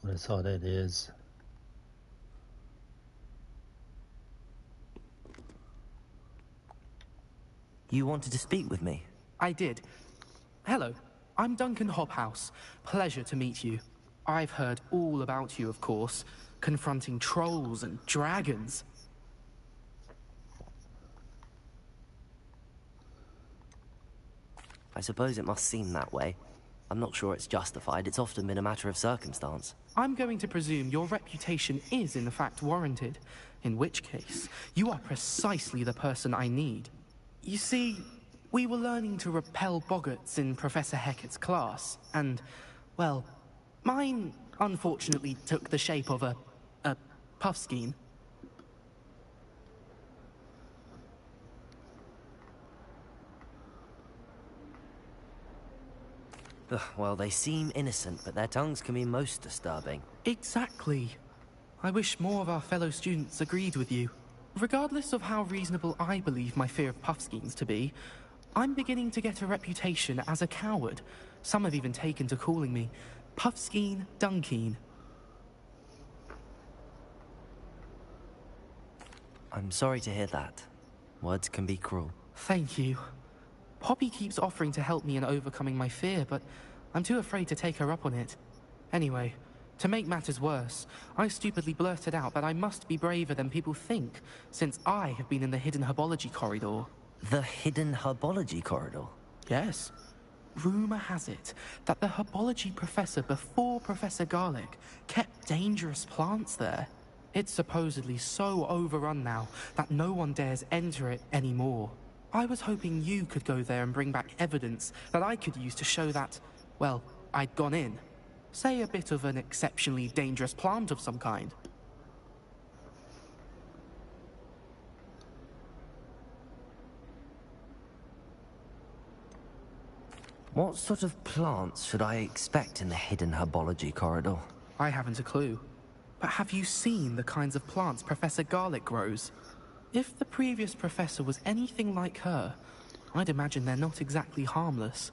What is all that is? You wanted to speak with me? I did. Hello, I'm Duncan Hobhouse. Pleasure to meet you. I've heard all about you, of course, confronting trolls and dragons. I suppose it must seem that way. I'm not sure it's justified. It's often been a matter of circumstance. I'm going to presume your reputation is in fact warranted, in which case, you are precisely the person I need. You see, we were learning to repel boggarts in Professor Hecat's class, and, well, mine unfortunately took the shape of a puffskein. Ugh, well, they seem innocent, but their tongues can be most disturbing. Exactly. I wish more of our fellow students agreed with you. Regardless of how reasonable I believe my fear of Puffskeins to be, I'm beginning to get a reputation as a coward. Some have even taken to calling me Puffskeen Dunkeen. I'm sorry to hear that. Words can be cruel. Thank you. Poppy keeps offering to help me in overcoming my fear, but I'm too afraid to take her up on it. Anyway, to make matters worse, I stupidly blurted out that I must be braver than people think, since I have been in the hidden herbology corridor. The hidden herbology corridor? Yes. Rumor has it that the herbology professor before Professor Garlic kept dangerous plants there. It's supposedly so overrun now that no one dares enter it anymore. I was hoping you could go there and bring back evidence that I could use to show that, well, I'd gone in. Say a bit of an exceptionally dangerous plant of some kind. What sort of plants should I expect in the hidden herbology corridor? I haven't a clue. But have you seen the kinds of plants Professor Garlic grows? If the previous professor was anything like her, I'd imagine they're not exactly harmless.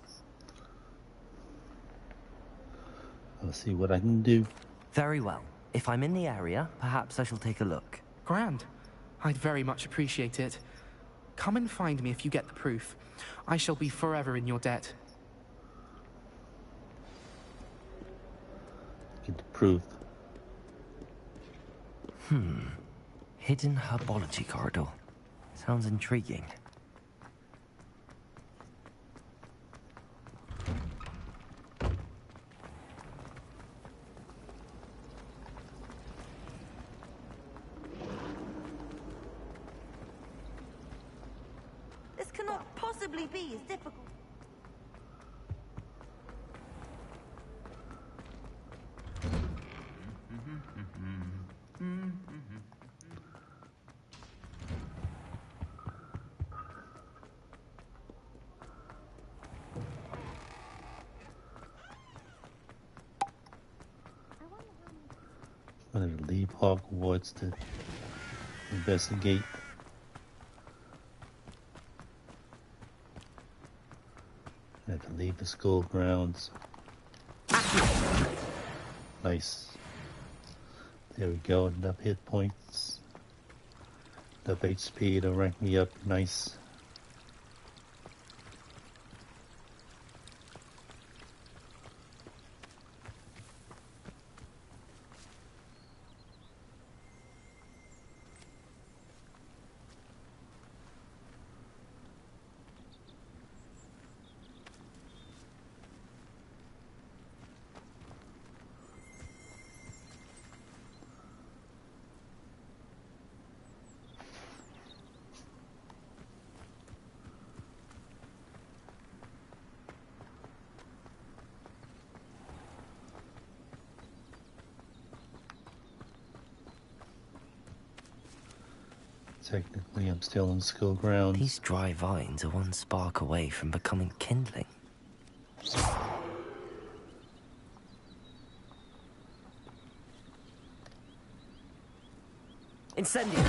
I'll see what I can do. Very well. If I'm in the area, perhaps I shall take a look. Grand. I'd very much appreciate it. Come and find me if you get the proof. I shall be forever in your debt. Get the proof. Hidden herbology corridor. Sounds intriguing. This cannot possibly be as difficult. I'm gonna leave Hogwarts to investigate. I have to leave the school grounds. Nice. There we go, enough hit points. Enough HP to rank me up, nice. Technically, I'm still in school grounds. These dry vines are one spark away from becoming kindling. Incendio!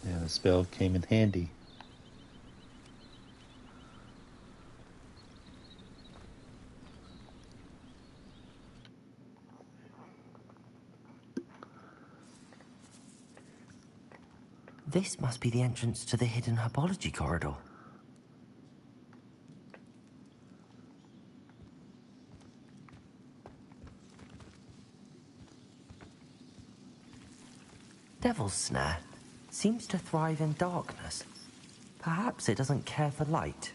Yeah, the spell came in handy. This must be the entrance to the hidden herbology corridor. Devil's Snare seems to thrive in darkness. Perhaps it doesn't care for light.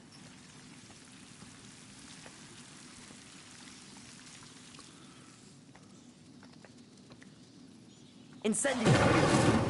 Incendio!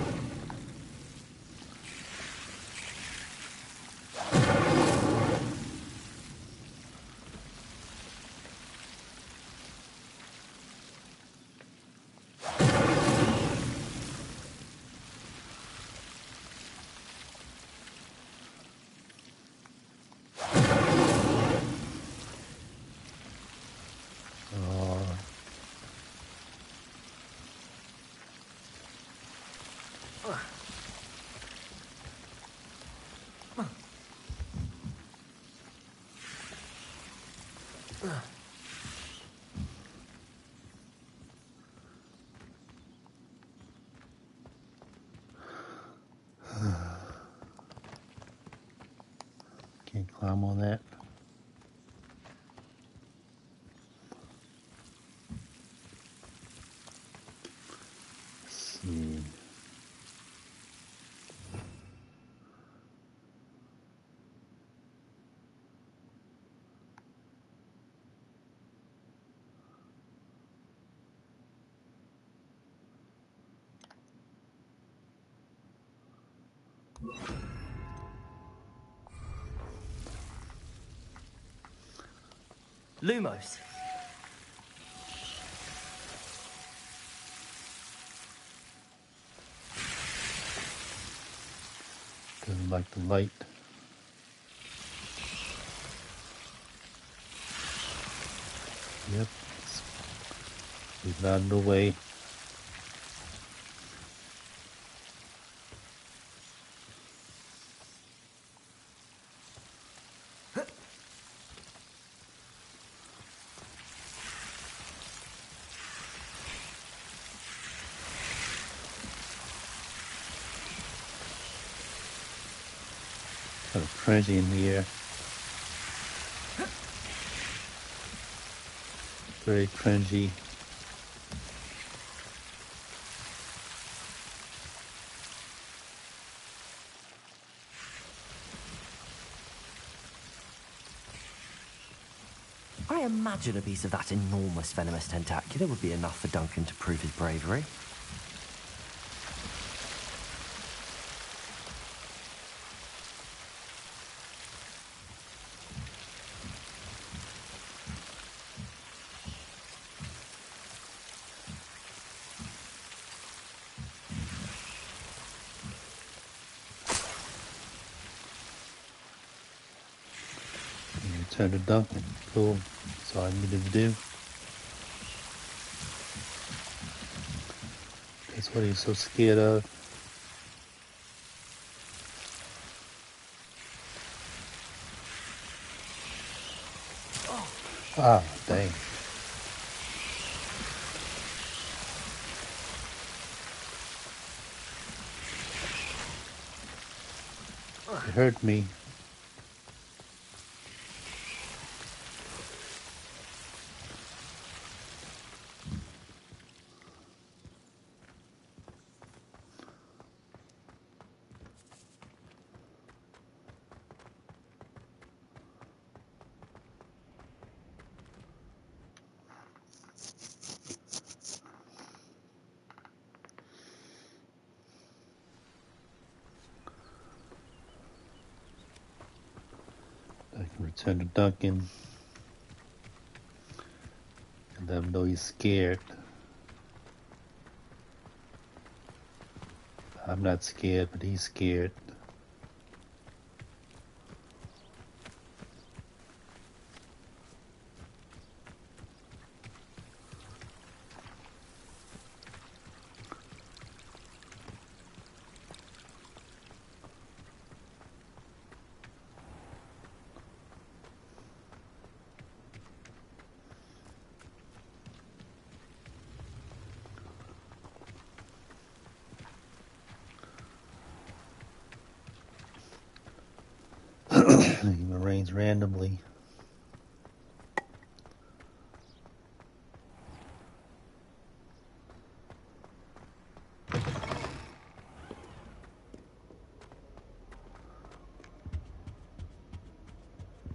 Can't climb on that. Let's see. Lumos. Doesn't like the light. Yep. He's not in the way. Kind of cringy in the air. Very cringy. I imagine a piece of that enormous venomous tentacular would be enough for Duncan to prove his bravery. Return to Duncan. Cool. That's all I needed to do. That's what he's so scared of. Ah, dang. It hurt me. I can return to Duncan and let him know he's scared. I'm not scared, but he's scared. He rains randomly.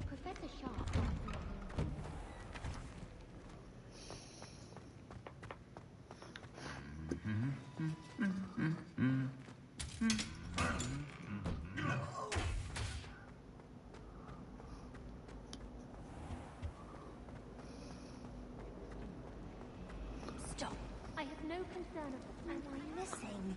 Professor Sharp. Stop. I have no concern of what am I missing?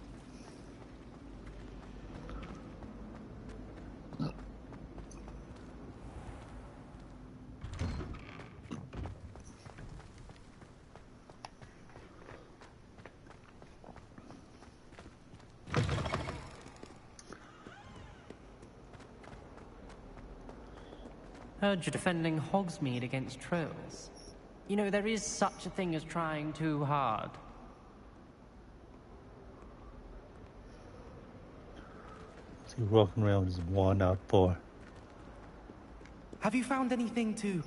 Heard you're defending Hogsmeade against trolls. You know, there is such a thing as trying too hard. So you're walking around with his wand out for. Have you found anything to,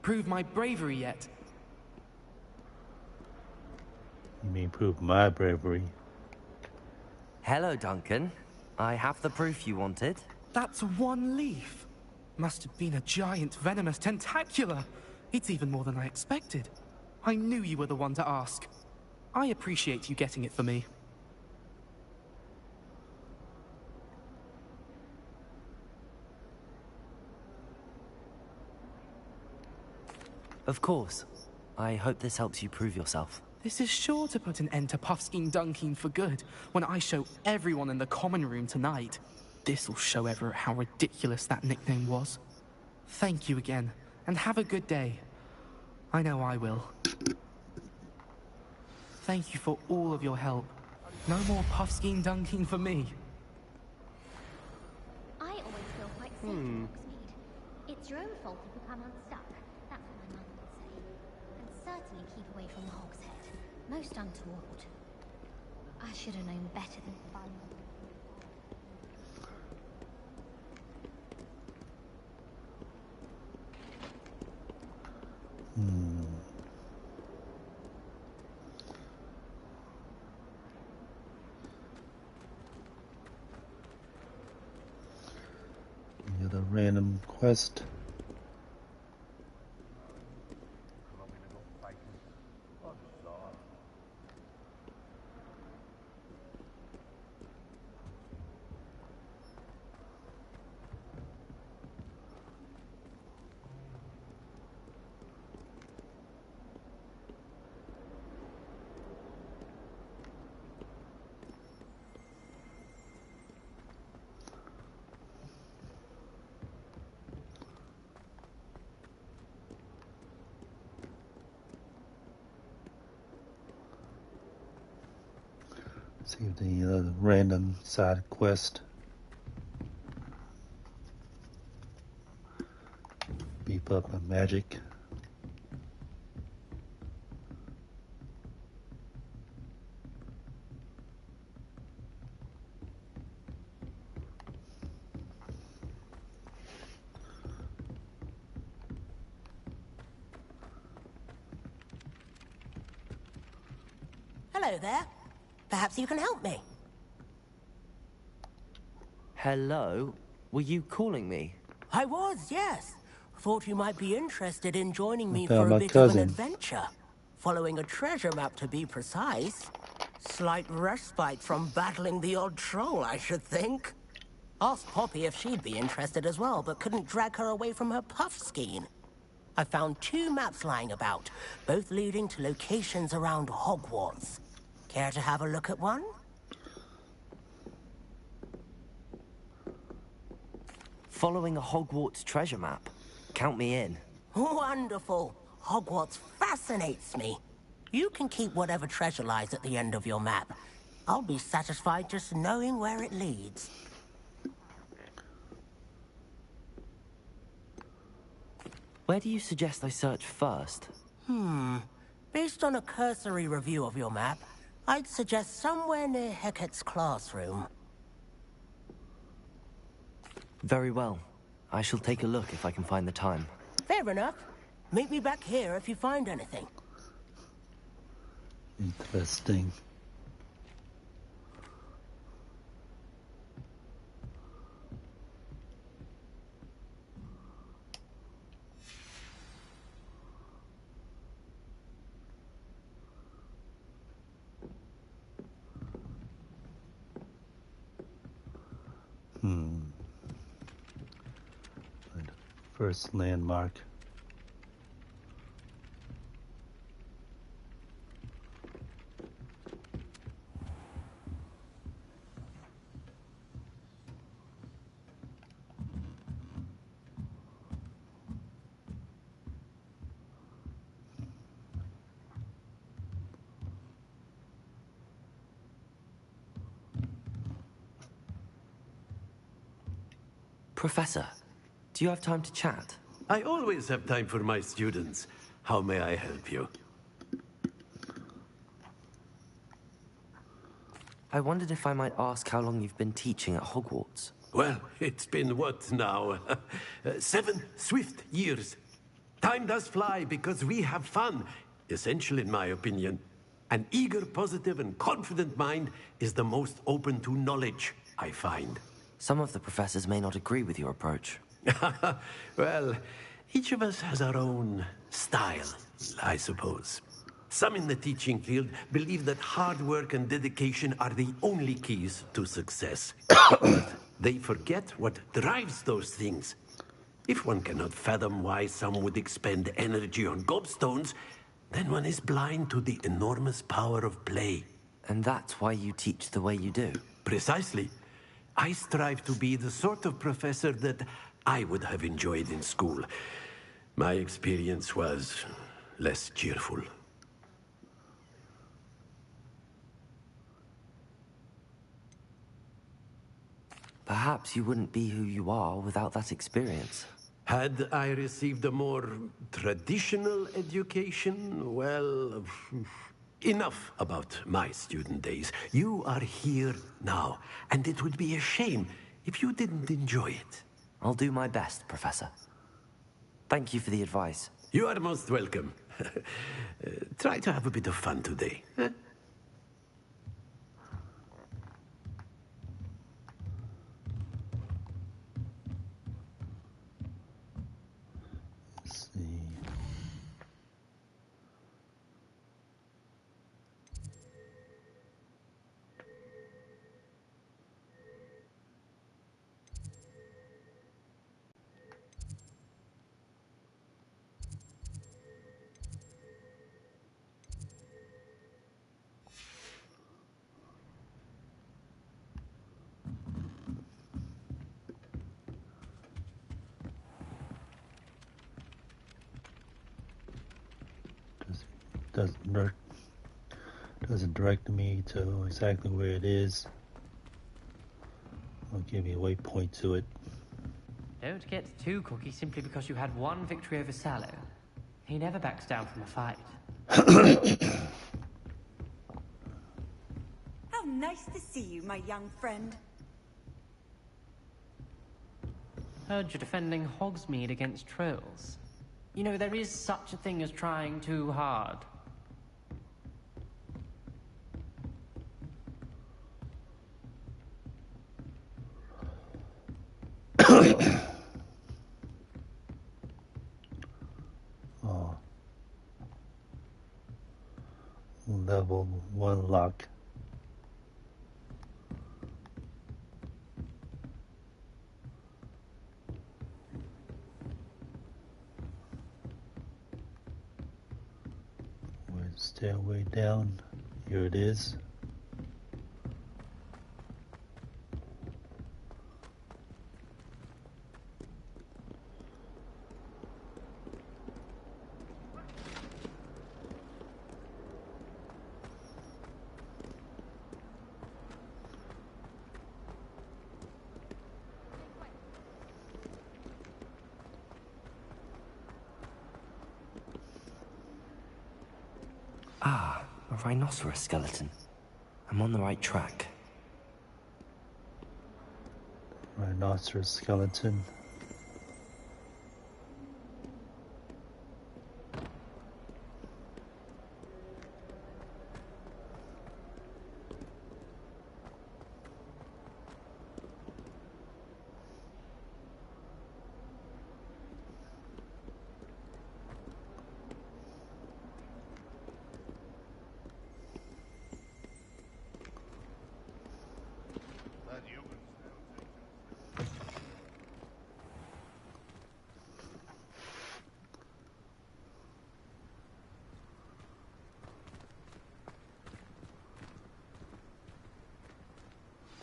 prove my bravery yet? You mean prove my bravery? Hello, Duncan. I have the proof you wanted. That's one leaf. Must have been a giant venomous tentacula. It's even more than I expected. I knew you were the one to ask. I appreciate you getting it for me. Of course. I hope this helps you prove yourself. This is sure to put an end to Puffskein Dunkin for good when I show everyone in the common room tonight. This'll show Everett how ridiculous that nickname was. Thank you again, and have a good day. I know I will. Thank you for all of your help. No more Puffskein Dunkin for me. I always feel quite safe in Hogsmeade. It's your own fault if you become unstuck. That's what my mother would say. And certainly keep away from the Hog's Head. Most untoward. I should have known better than fun. Any other random quest? See if any other random side quest. Beef up my magic. Hello there. Perhaps you can help me. Hello? Were you calling me? I was, yes. Thought you might be interested in joining me found for my a bit cousin. of an adventure. Following a treasure map, to be precise. Slight respite from battling the odd troll, I should think. Asked Poppy if she'd be interested as well, but couldn't drag her away from her Puffskein. I found 2 maps lying about, both leading to locations around Hogwarts. Care to have a look at one? Following a Hogwarts treasure map. Count me in. Wonderful. Hogwarts fascinates me. You can keep whatever treasure lies at the end of your map. I'll be satisfied just knowing where it leads. Where do you suggest I search first? Based on a cursory review of your map, I'd suggest somewhere near Hecat's classroom. Very well. I shall take a look if I can find the time. Fair enough. Meet me back here if you find anything. Interesting. First landmark. Professor, Do you have time to chat? I always have time for my students. How may I help you? I wondered if I might ask how long you've been teaching at Hogwarts. Well, it's been what now? 7 swift years. Time does fly because we have fun. Essential in my opinion. An eager, positive, and confident mind is the most open to knowledge, I find. Some of the professors may not agree with your approach. Well, each of us has our own style, I suppose. Some in the teaching field believe that hard work and dedication are the only keys to success. But they forget what drives those things. If one cannot fathom why some would expend energy on gobstones, then one is blind to the enormous power of play. And that's why you teach the way you do? Precisely. I strive to be the sort of professor that I would have enjoyed in school. My experience was less cheerful. Perhaps you wouldn't be who you are without that experience. Had I received a more traditional education, well, enough about my student days. You are here now, and it would be a shame if you didn't enjoy it. I'll do my best, Professor. Thank you for the advice. You are most welcome. Try to have a bit of fun today. Huh? Let's see. Doesn't direct me to exactly where it is. I'll give you a waypoint to it. Don't get too cocky simply because you had one victory over Sallow. He never backs down from a fight. How nice to see you, my young friend. Heard you're defending Hogsmeade against trolls. You know, there is such a thing as trying too hard. Oh. Level 1 lock. Stairway down. Here it is. Ah, a rhinoceros skeleton. I'm on the right track. Rhinoceros skeleton.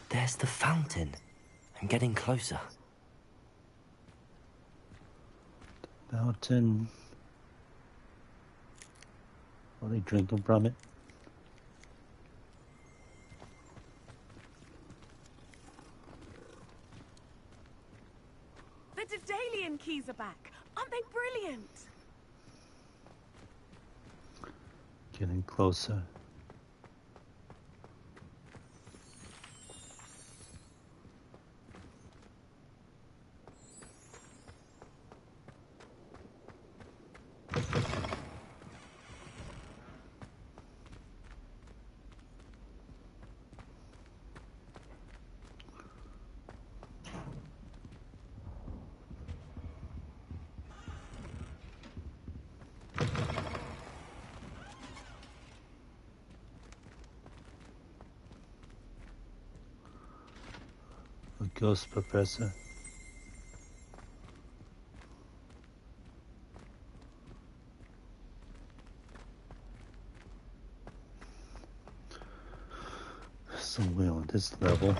There's the fountain. I'm getting closer. Fountain. Are they drinking from it? The Daedalian keys are back. Aren't they brilliant? Getting closer. A ghost professor. Somewhere on this level.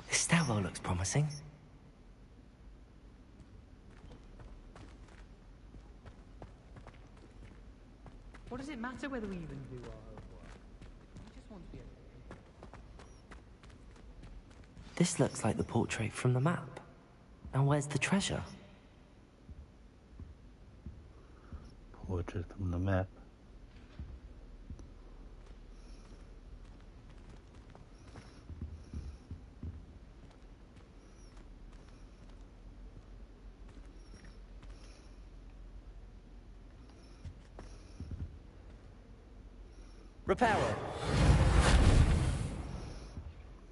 This stairwell looks promising. What does it matter whether we even do our homework? We just want to be able to... This looks like the portrait from the map. And where's the treasure? Portrait from the map. Repair it.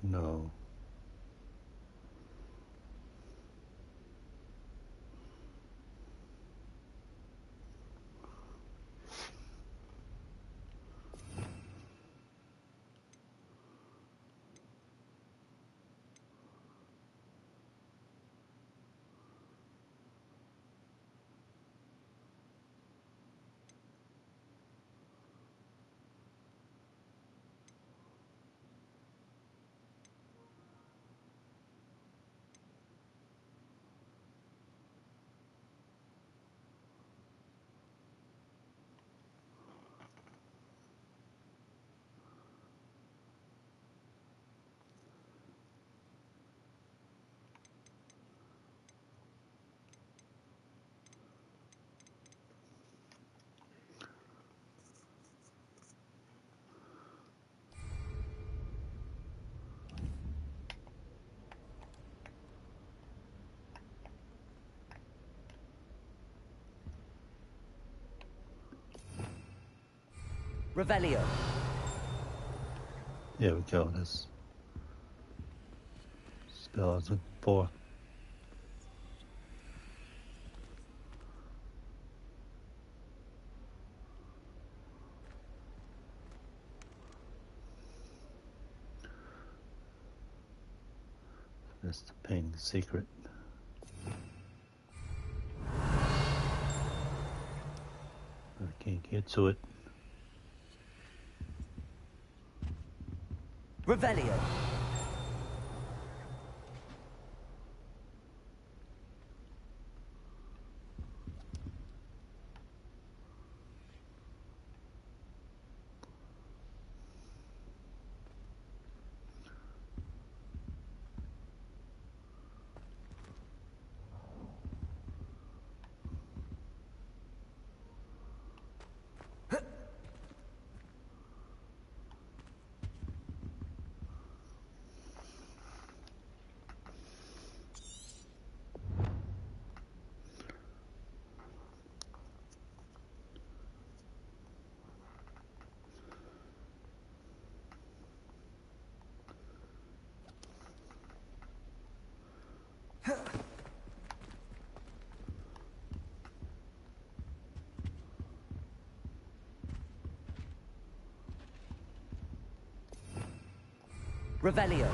No. Revelio. There we go. This spell I was looking for. That's the painting secret. I can't get to it. Revelio. Revelio.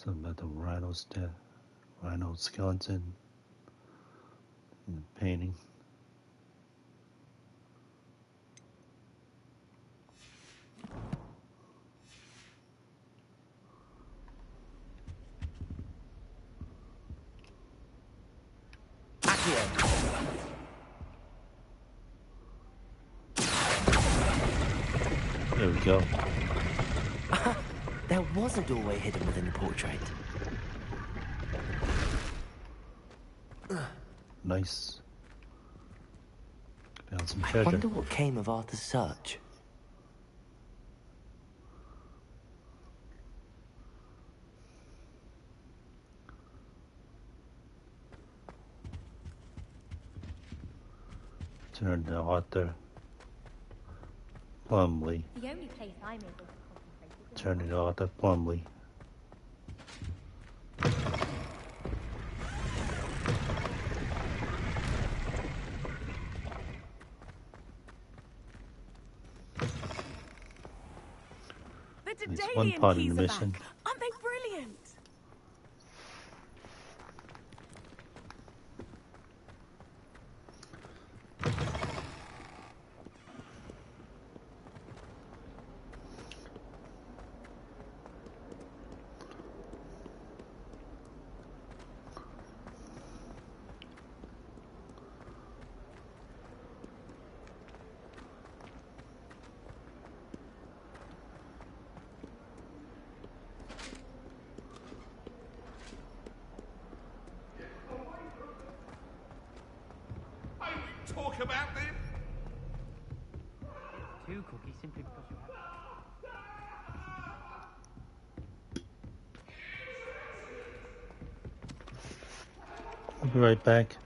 Something about the rhino skeleton in the painting. There we go. There was a doorway hidden within the portrait. Nice. Found some I treasure. wonder what came of Arthur's search. Turn to Arthur Plumley. The only place I'm able to concentrate is Turn to Arthur Plumley. The It's one part of the keys are mission. back. Aren't they brilliant? Talk about them? Two cookies simply because you have. I'll be right back.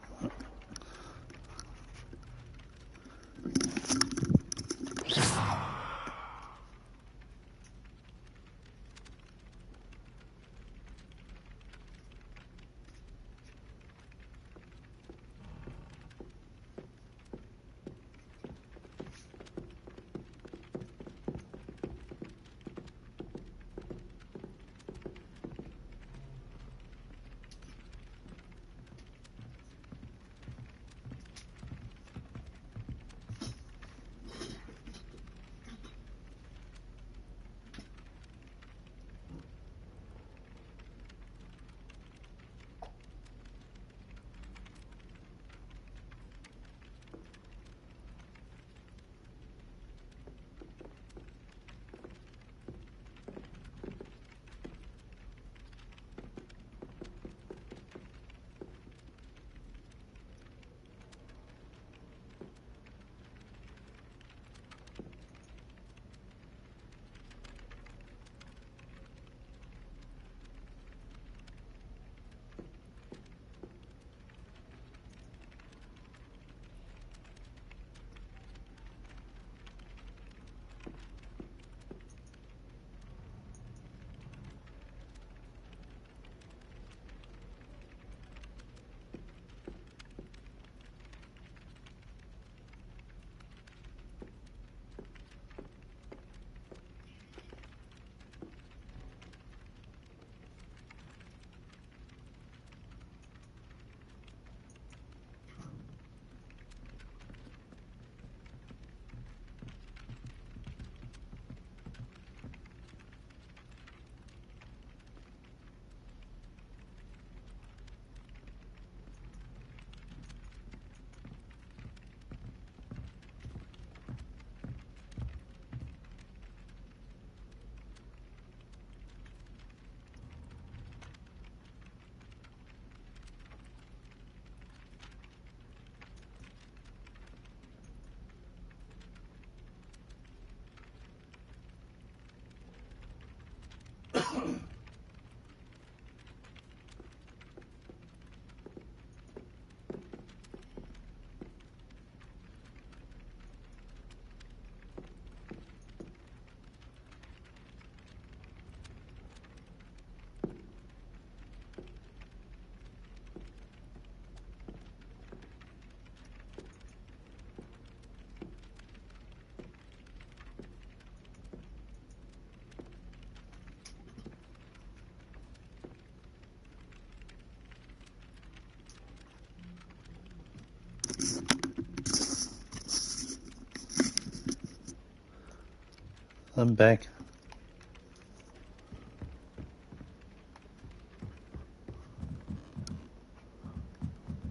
I'm back.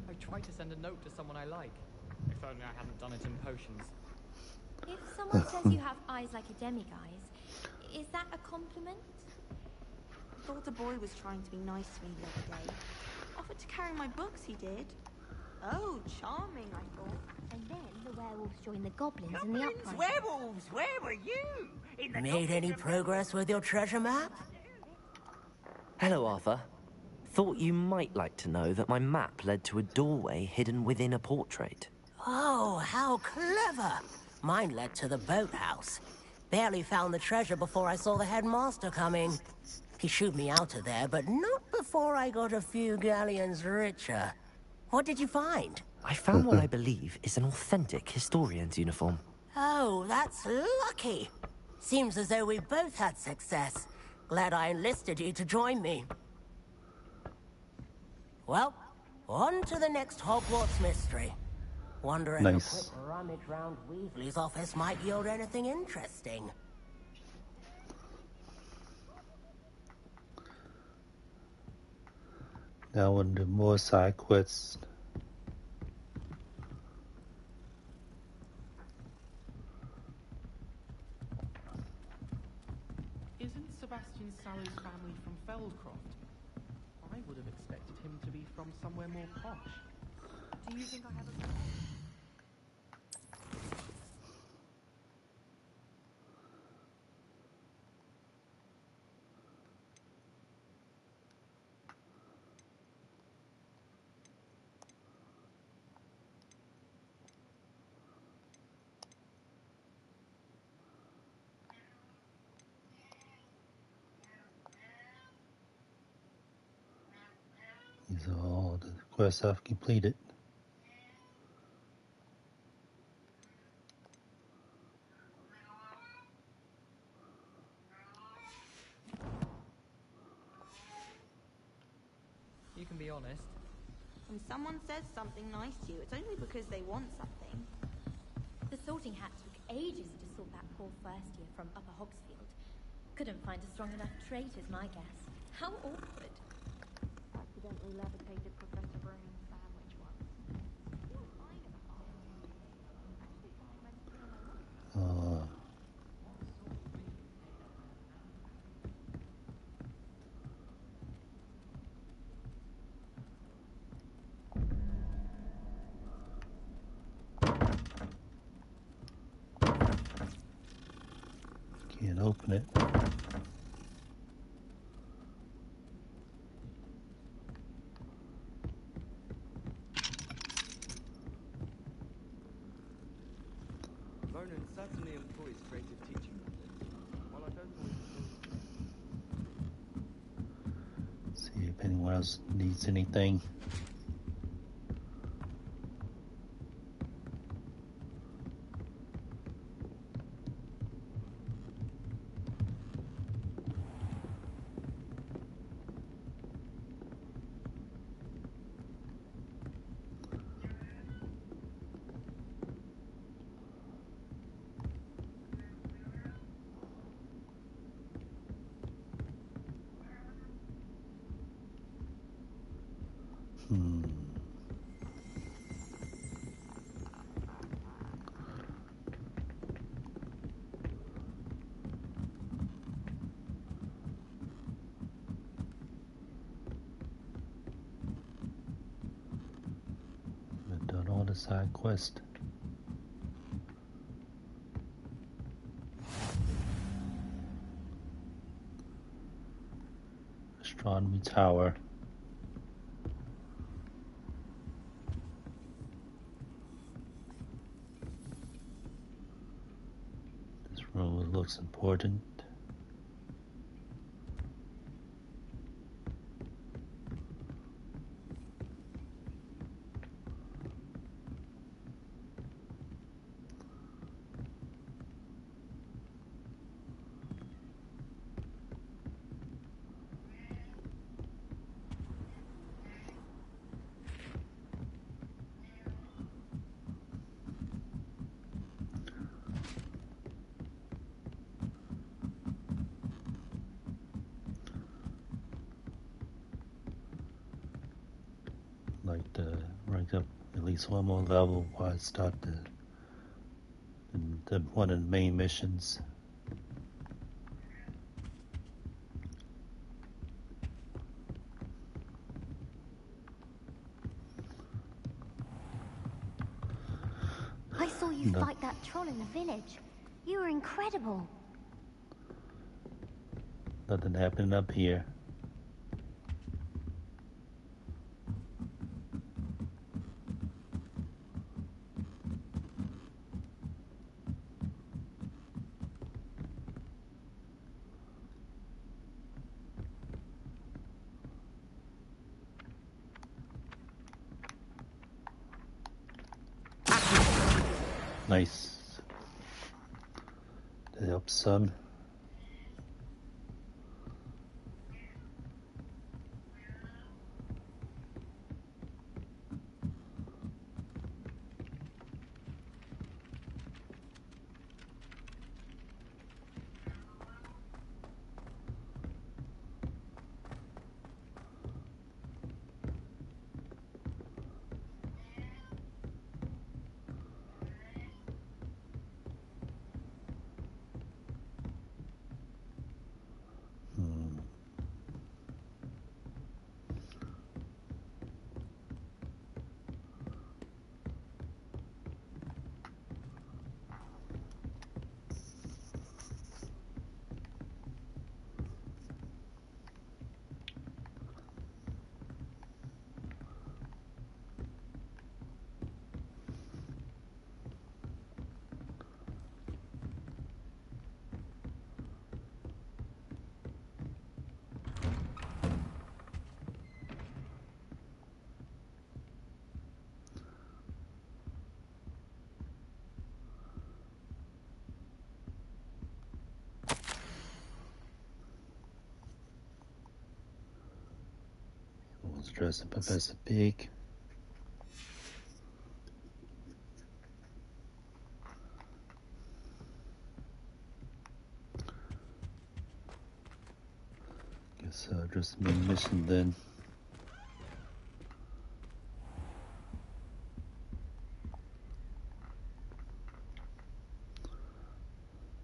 I tried to send a note to someone I like. If only I hadn't done it in potions. If someone says you have eyes like a demiguise, is that a compliment? Thought a boy was trying to be nice to me the other day. Offered to carry my books, he did. Oh, charming, I thought. And then the werewolves joined the goblins in the Goblins, uprising. werewolves, where were you? Made any progress with your treasure map? Hello, Arthur. Thought you might like to know that my map led to a doorway hidden within a portrait. Oh, how clever! Mine led to the boathouse. Barely found the treasure before I saw the headmaster coming. He shooed me out of there, but not before I got a few galleons richer. What did you find? I found what I believe is an authentic historian's uniform. Oh, that's lucky. Seems as though we both had success. Glad I enlisted you to join me. Well, on to the next Hogwarts mystery. Wonder if a quick rummage round Weasley's office might yield anything interesting. Now on to more side quests. Isn't Sebastian Sallow's family from Feldcroft? I would have expected him to be from somewhere more posh. Do you think I have a... These are all the quests I've completed. You can be honest. When someone says something nice to you, it's only because they want something. The sorting hat took ages to sort that poor first year from Upper Hogsfield. Couldn't find a strong enough trait, is my guess. How awkward. Accidentally levitated Professor Brown's sandwich once. Can't open it. Vernon certainly employs creative teaching methods. While I don't always See if anyone else needs anything. I've done all the side quests. Astronomy Tower. This room looks important. like to rank up at least one more level while I start the one of the main missions. I saw you fight that troll in the village. You were incredible. Nothing happening up here. Nice. That helps some. Let's dress up Professor Pig. Guess I'll dress the main mission then.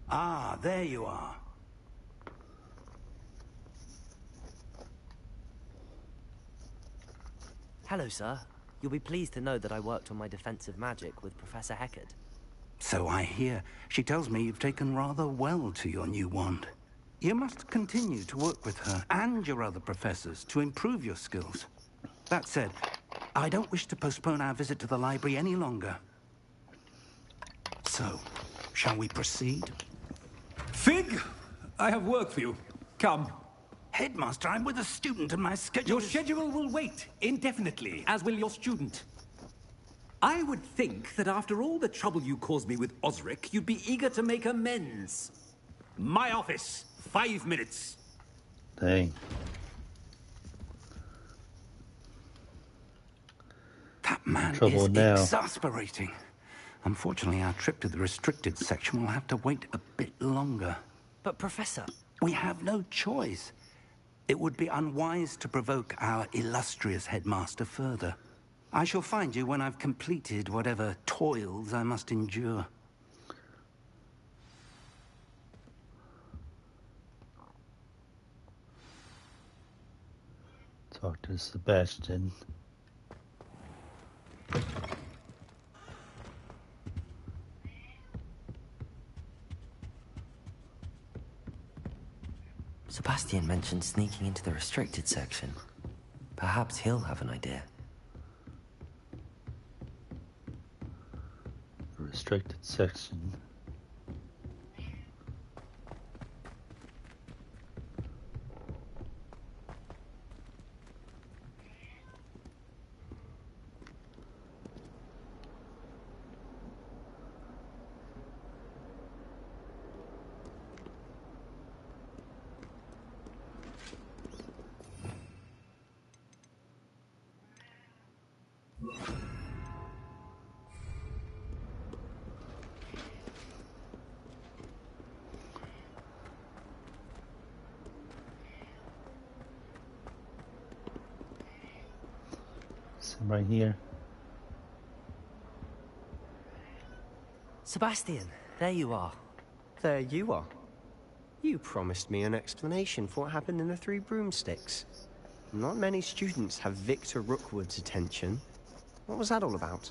Ah, there you are. Hello, sir. You'll be pleased to know that I worked on my defensive magic with Professor Heckard. So I hear. She tells me you've taken rather well to your new wand. You must continue to work with her and your other professors to improve your skills. That said, I don't wish to postpone our visit to the library any longer. So, shall we proceed? Fig, I have work for you. Come. Headmaster, I'm with a student and my schedule Your schedule will wait indefinitely, as will your student. I would think that after all the trouble you caused me with Osric, you'd be eager to make amends. My office, 5 minutes. Dang. That man Trouble is now. exasperating. Unfortunately, our trip to the restricted section will have to wait a bit longer. But, Professor... We have no choice. It would be unwise to provoke our illustrious headmaster further. I shall find you when I've completed whatever toils I must endure. Talk to Sebastian. Sebastian mentioned sneaking into the restricted section. Perhaps he'll have an idea. The restricted section. I'm right here. Sebastian, there you are. There you are. You promised me an explanation for what happened in the Three Broomsticks. Not many students have Victor Rookwood's attention. What was that all about?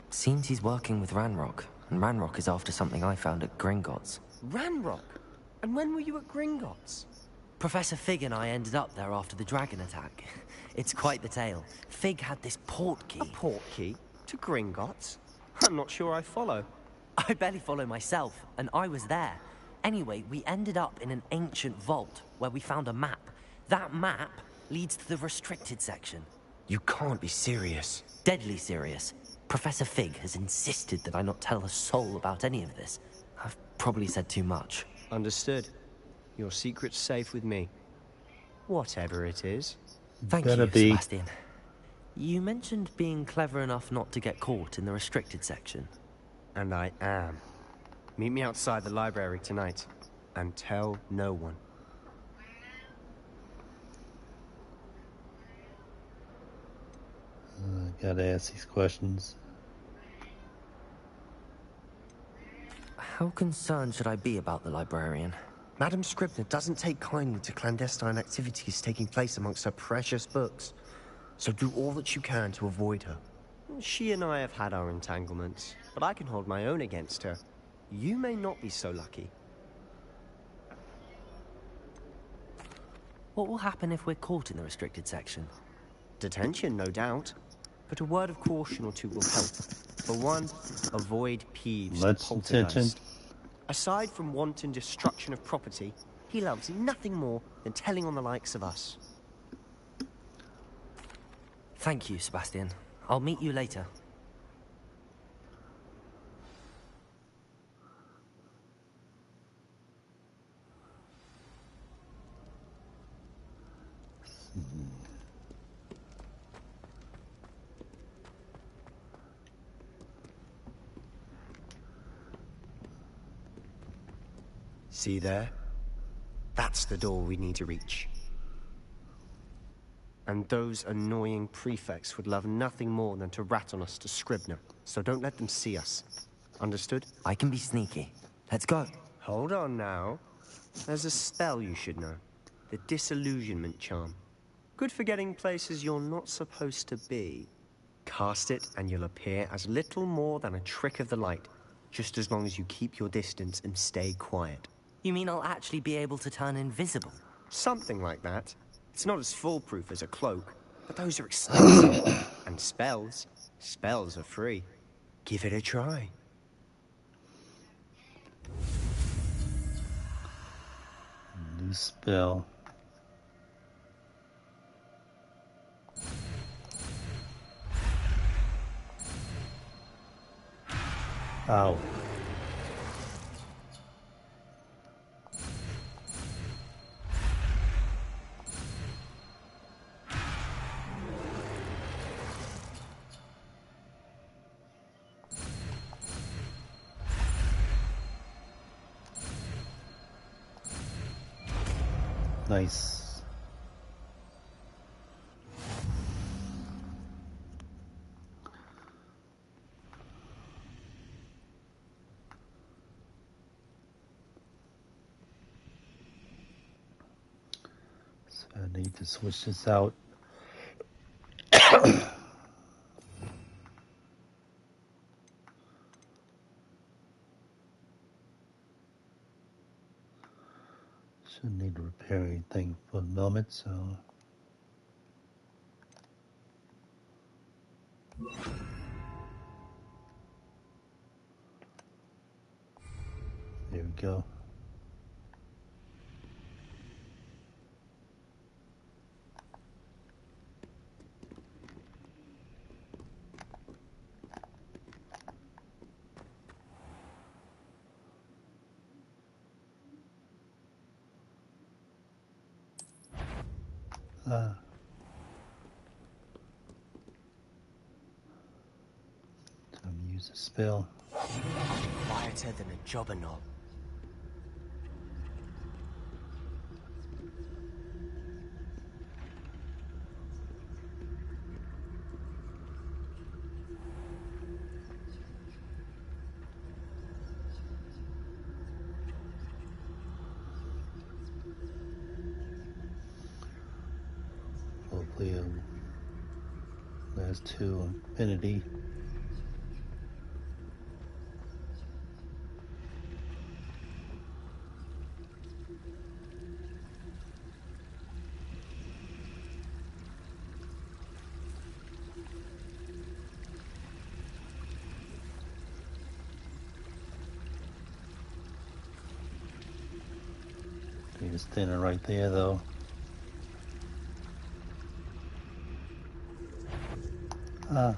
Seems he's working with Ranrock, and Ranrock is after something I found at Gringotts. Ranrock? And when were you at Gringotts? Professor Fig and I ended up there after the dragon attack. It's quite the tale. Fig had this port key. A port key? To Gringotts? I'm not sure I follow. I barely follow myself, and I was there. Anyway, we ended up in an ancient vault where we found a map. That map leads to the restricted section. You can't be serious. Deadly serious. Professor Fig has insisted that I not tell a soul about any of this. I've probably said too much. Understood. Your secret's safe with me. Whatever it is. Thank you, Sebastian. You mentioned being clever enough not to get caught in the restricted section. And I am. Meet me outside the library tonight. And tell no one. Gotta ask these questions. How concerned should I be about the librarian? Madam Scribner doesn't take kindly to clandestine activities taking place amongst her precious books. So do all that you can to avoid her. She and I have had our entanglements, but I can hold my own against her. You may not be so lucky. What will happen if we're caught in the restricted section? Detention, no doubt. But a word of caution or two will help. For one, avoid Peeves, the poltergeist. Aside from wanton destruction of property, he loves nothing more than telling on the likes of us. Thank you, Sebastian. I'll meet you later. See there? That's the door we need to reach. And those annoying prefects would love nothing more than to rat on us to Scribner, so don't let them see us. Understood? I can be sneaky. Let's go. Hold on now. There's a spell you should know. The Disillusionment Charm. Good for getting places you're not supposed to be. Cast it and you'll appear as little more than a trick of the light, just as long as you keep your distance and stay quiet. You mean I'll actually be able to turn invisible? Something like that. It's not as foolproof as a cloak, but those are expensive. And spells are free. Give it a try. New spell. Ow. Nice. So I need to switch this out. Shouldn't need to repair anything for the moment, so. There we go. Time to use a spell. Quieter than a jobberknoll. has to infinity. He's standing right there, though. Ah.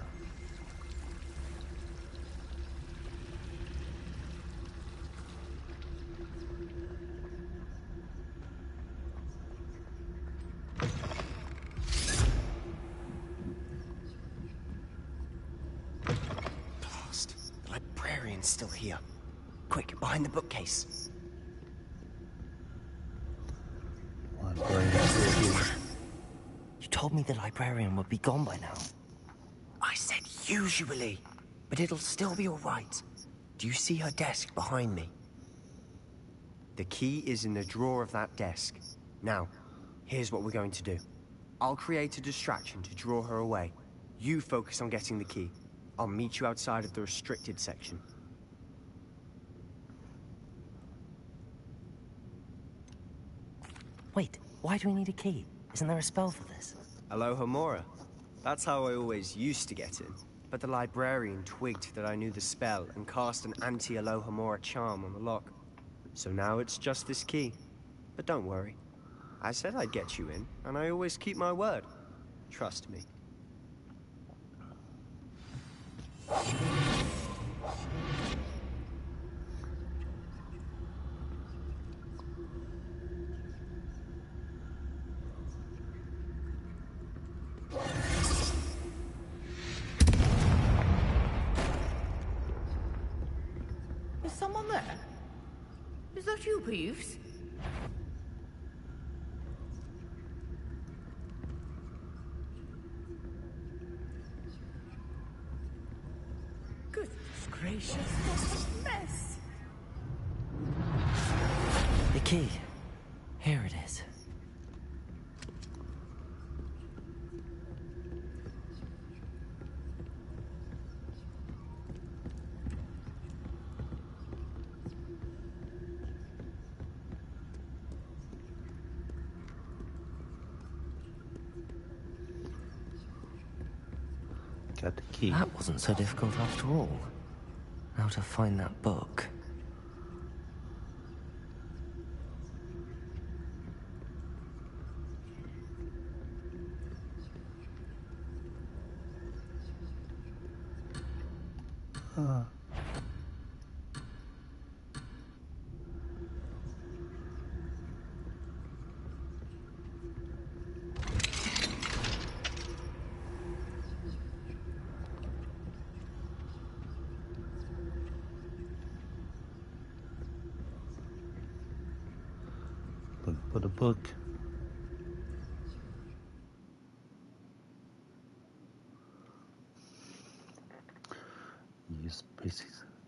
Blast. The librarian's still here. Quick, behind the bookcase. You told me the librarian would be gone by now. I said usually, but it'll still be all right. Do you see her desk behind me? The key is in the drawer of that desk. Now, here's what we're going to do. I'll create a distraction to draw her away. You focus on getting the key. I'll meet you outside of the restricted section. Wait, why do we need a key? Isn't there a spell for this? Alohomora. That's how I always used to get in. But the librarian twigged that I knew the spell and cast an anti-Alohomora charm on the lock. So now it's just this key. But don't worry. I said I'd get you in, and I always keep my word. Trust me. Is someone there? Is that you, Peeves? Goodness gracious, what a mess! The key. Here it is. Got the key. That wasn't so difficult after all. How to find that book. Look for the book. Use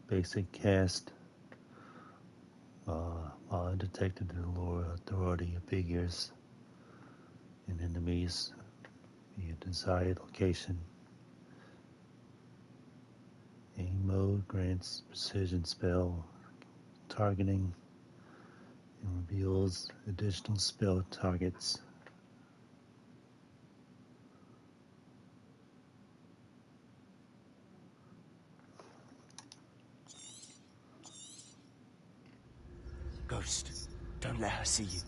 basic cast. While undetected in the lower authority of figures and enemies via desired location. Aim mode grants precision spell targeting and reveals additional spell targets. Ghost, don't let her see you.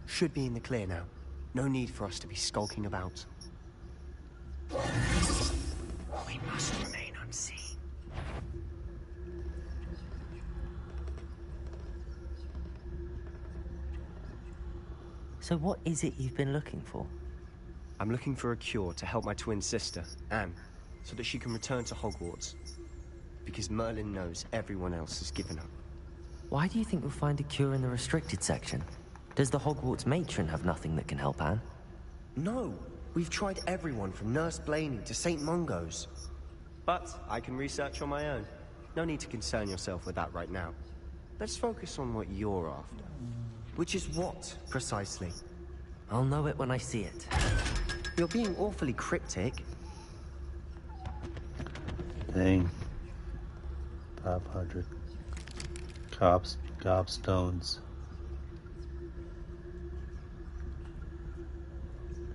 Should be in the clear now. No need for us to be skulking about. We must remain unseen. So what is it you've been looking for? I'm looking for a cure to help my twin sister, Anne, so that she can return to Hogwarts. Because Merlin knows everyone else has given up. Why do you think you'll find a cure in the restricted section? Does the Hogwarts matron have nothing that can help Anne? No, we've tried everyone from Nurse Blaney to St. Mungo's. But I can research on my own. No need to concern yourself with that right now. Let's focus on what you're after. Which is what, precisely? I'll know it when I see it. You're being awfully cryptic. Dang. 500. Gobstones.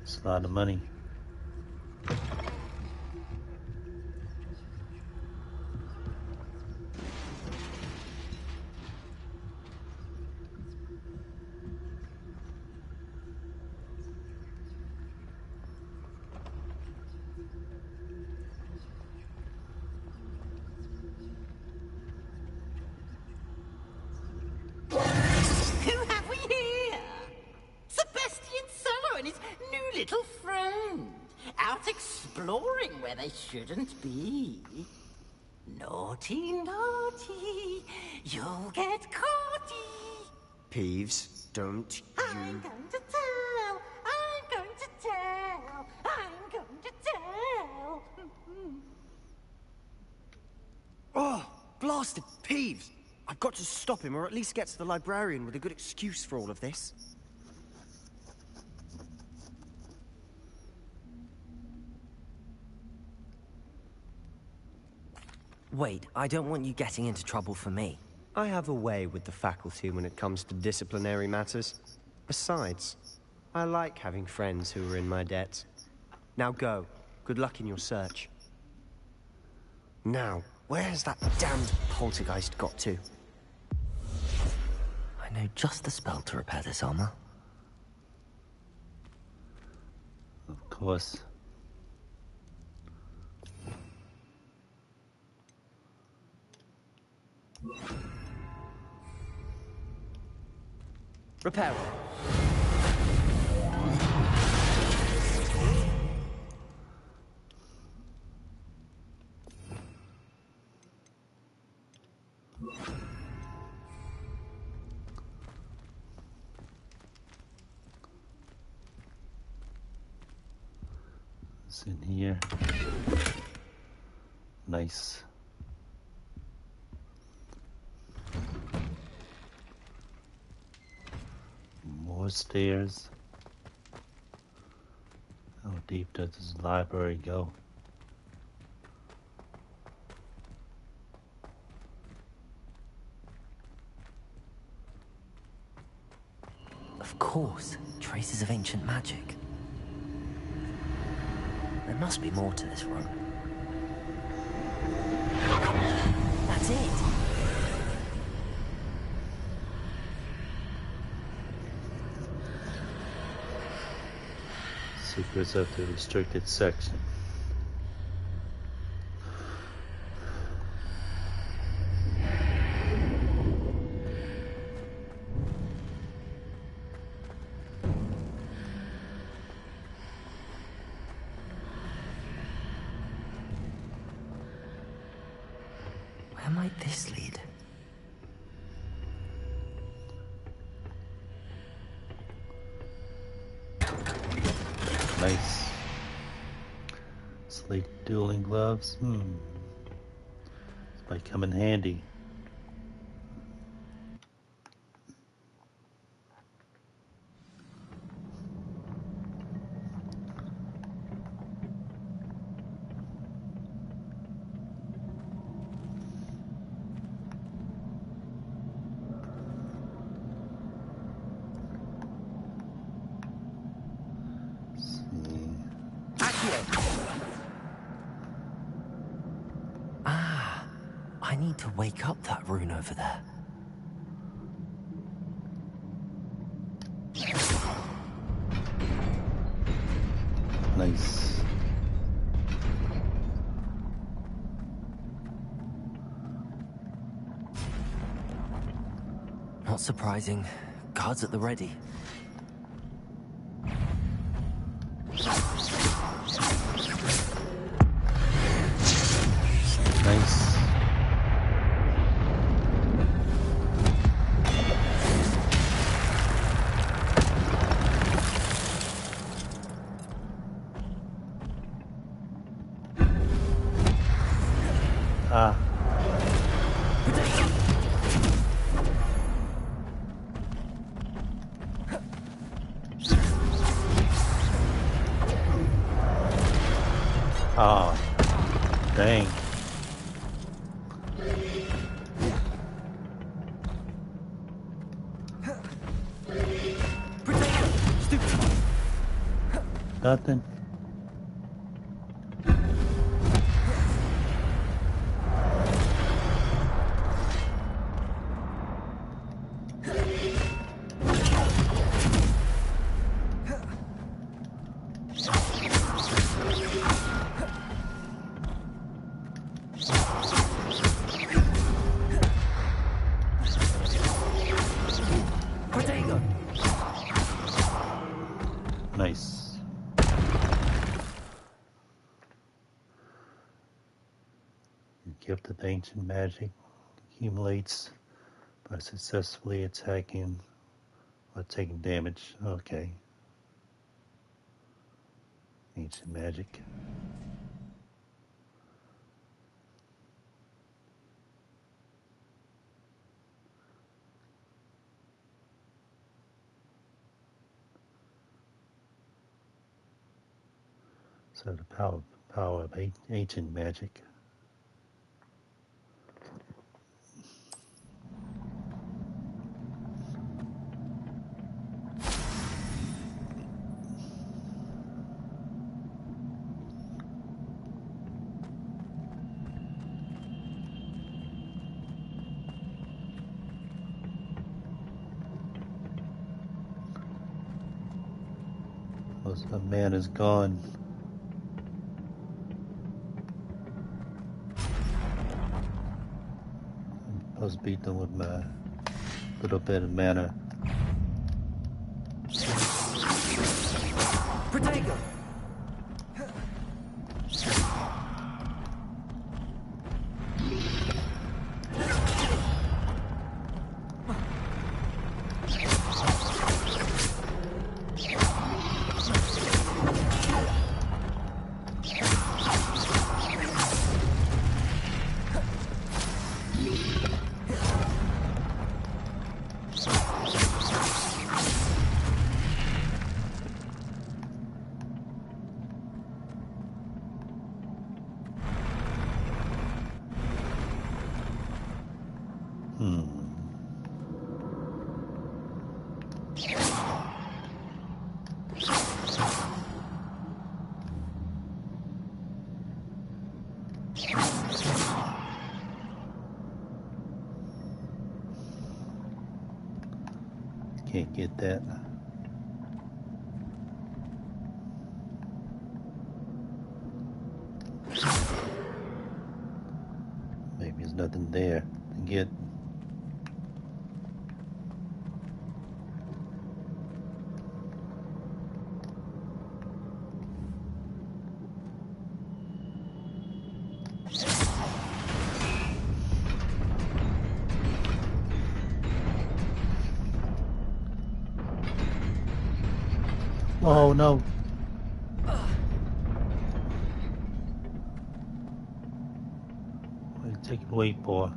It's a lot of money. Who have we here? Sebastian Solo and his new little friend. Out exploring where they shouldn't be. Naughty, naughty. You'll get caughty. Peeves, don't I'm going to tell. I'm going to tell. I'm going to tell. Oh, blasted Peeves! I've got to stop him, or at least get to the librarian with a good excuse for all of this. Wait, I don't want you getting into trouble for me. I have a way with the faculty when it comes to disciplinary matters. Besides, I like having friends who are in my debt. Now go. Good luck in your search. Now, where has that damned poltergeist got to? I know just the spell to repair this armor. Of course. Repair. It's in here. Nice. More stairs. How deep does this library go? Of course, traces of ancient magic. There must be more to this room. That's it! Secrets of the restricted section. Where might this lead? Nice. Slate dueling gloves. This might come in handy. Ah, I need to wake up that rune over there. Nice. Not surprising. Guards at the ready. Dang. Nothing. Nice. The gift of ancient magic accumulates by successfully attacking or taking damage. Okay. Ancient magic. So the power of ancient magic. The man is gone. I was beaten with my little bit of mana. Protego! Can't get that. Maybe there's nothing there to get. Oh no. What are you taking away for?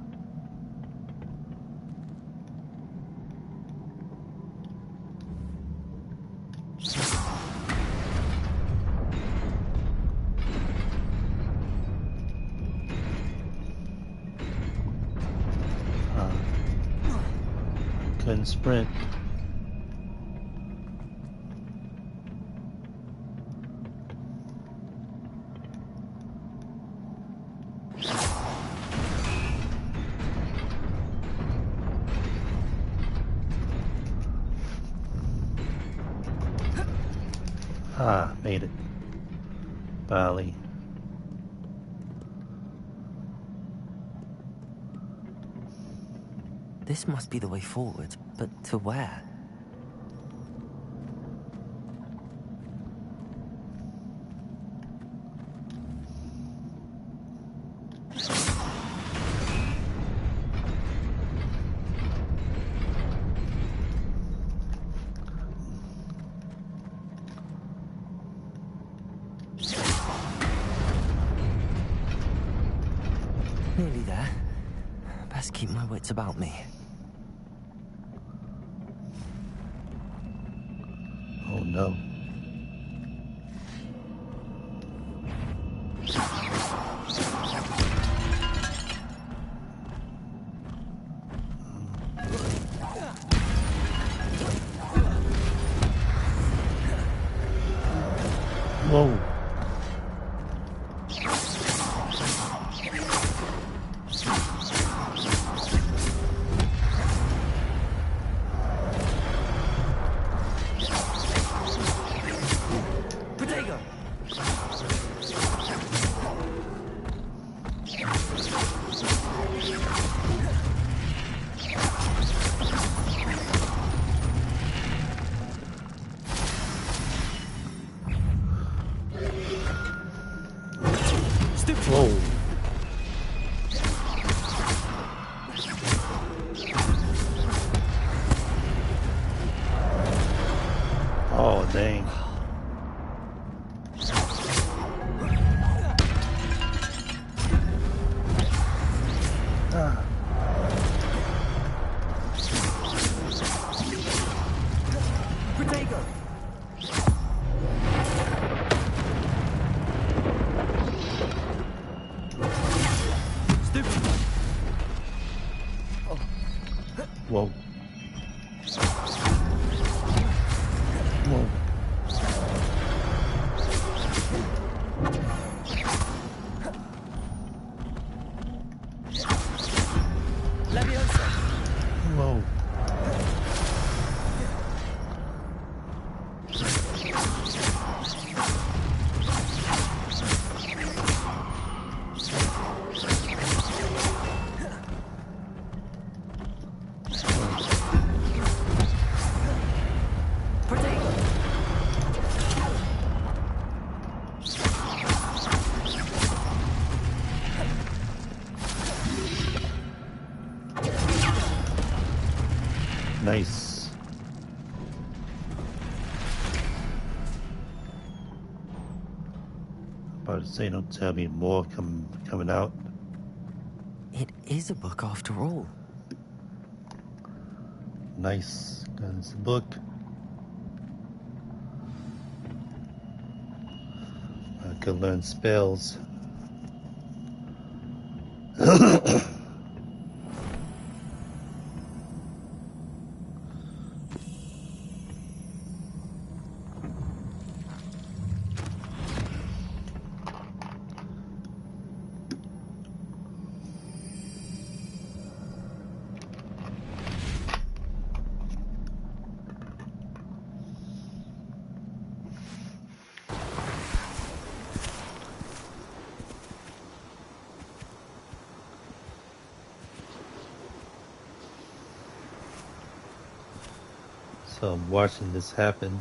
Couldn't sprint. Made it. Finally. This must be the way forward, but to where? Nearly there. Best keep my wits about me. Oh no. Whoa. Protego! Whoa. Oh, dang. Ah. Protego! Whoa. Whoa. Leviosa! Whoa. Nice. About to say, don't tell me more coming out. It is a book after all. Nice. That's a book. I could learn spells. So I'm watching this happen.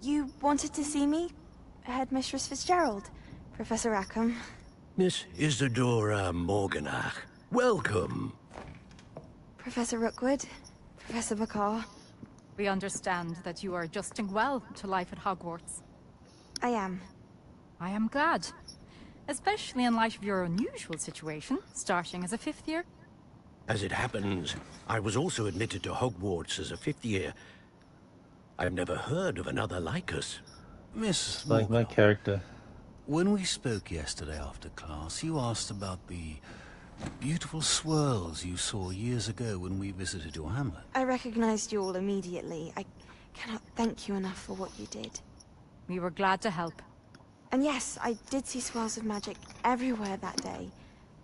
You wanted to see me? Headmistress Fitzgerald? Professor Rackham? Miss Isadora Morganach, welcome. Professor Rookwood? Professor McCaw? We understand that you are adjusting well to life at Hogwarts. I am. I am glad. Especially in light of your unusual situation, starting as a 5th year. As it happens, I was also admitted to Hogwarts as a 5th year, I've never heard of another like us. Miss Like my Morgan, character. when we spoke yesterday after class, you asked about the beautiful swirls you saw years ago when we visited your hamlet. I recognized you all immediately. I cannot thank you enough for what you did. We were glad to help. And yes, I did see swirls of magic everywhere that day.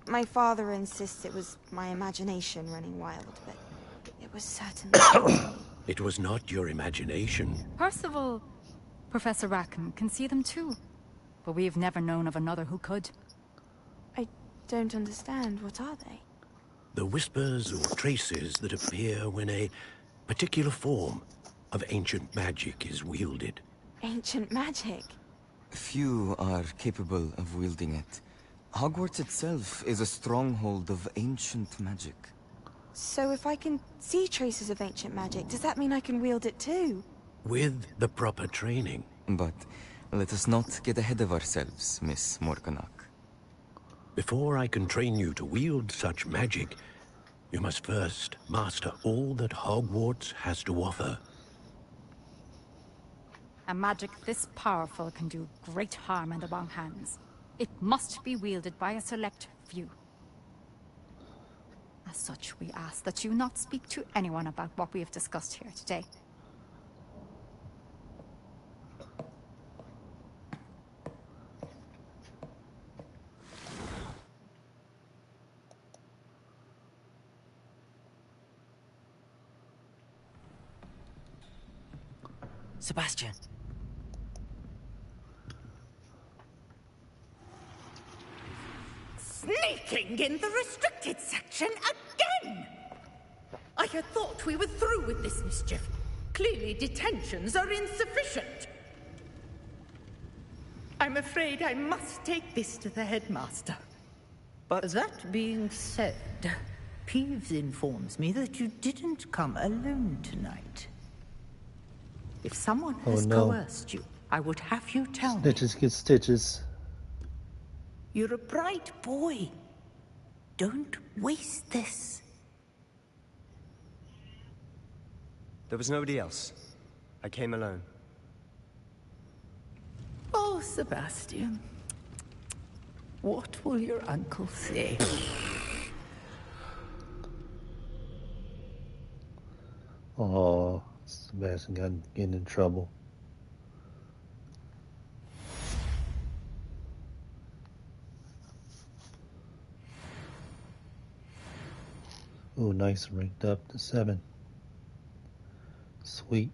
My father insists it was my imagination running wild, but it was certainly... It was not your imagination. Percival, Professor Rackham can see them too. But we've never known of another who could. I don't understand. What are they? The whispers or traces that appear when a particular form of ancient magic is wielded. Ancient magic? Few are capable of wielding it. Hogwarts itself is a stronghold of ancient magic. So if I can see traces of ancient magic, does that mean I can wield it too? With the proper training. But let us not get ahead of ourselves, Miss Morganach. Before I can train you to wield such magic, you must first master all that Hogwarts has to offer. A magic this powerful can do great harm in the wrong hands. It must be wielded by a select few. As such, we ask that you not speak to anyone about what we have discussed here today. Sebastian. Sneaking in the restricted section again! I had thought we were through with this mischief. Clearly detentions are insufficient. I'm afraid I must take this to the headmaster. But that being said, Peeves informs me that you didn't come alone tonight. If someone has coerced you, I would have you tell me. Snitches get stitches. You're a bright boy. Don't waste this. There was nobody else. I came alone. Oh, Sebastian. What will your uncle say? Oh, Sebastian got getting in trouble. Oh, nice, ranked up to 7. Sweet.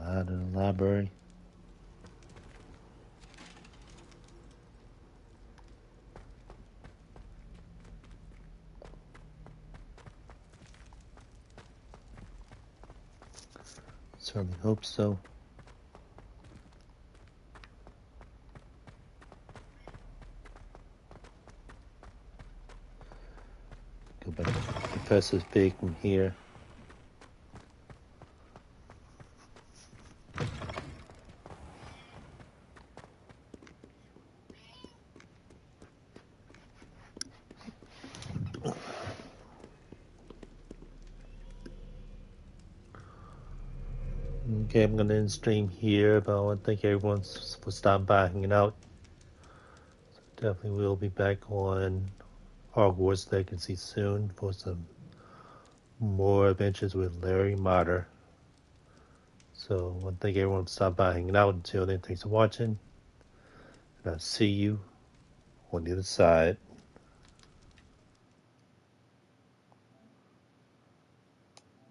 Out of the library. Certainly hope so. Go back to Professor's Big from here. Okay, I'm gonna end stream here, but I want to thank everyone for stopping by, hanging out. So definitely will be back on Hogwarts Legacy soon for some more adventures with Larry Motter. So I thank everyone for stopping by, hanging out. Until then, thanks for watching. And I'll see you on the other side.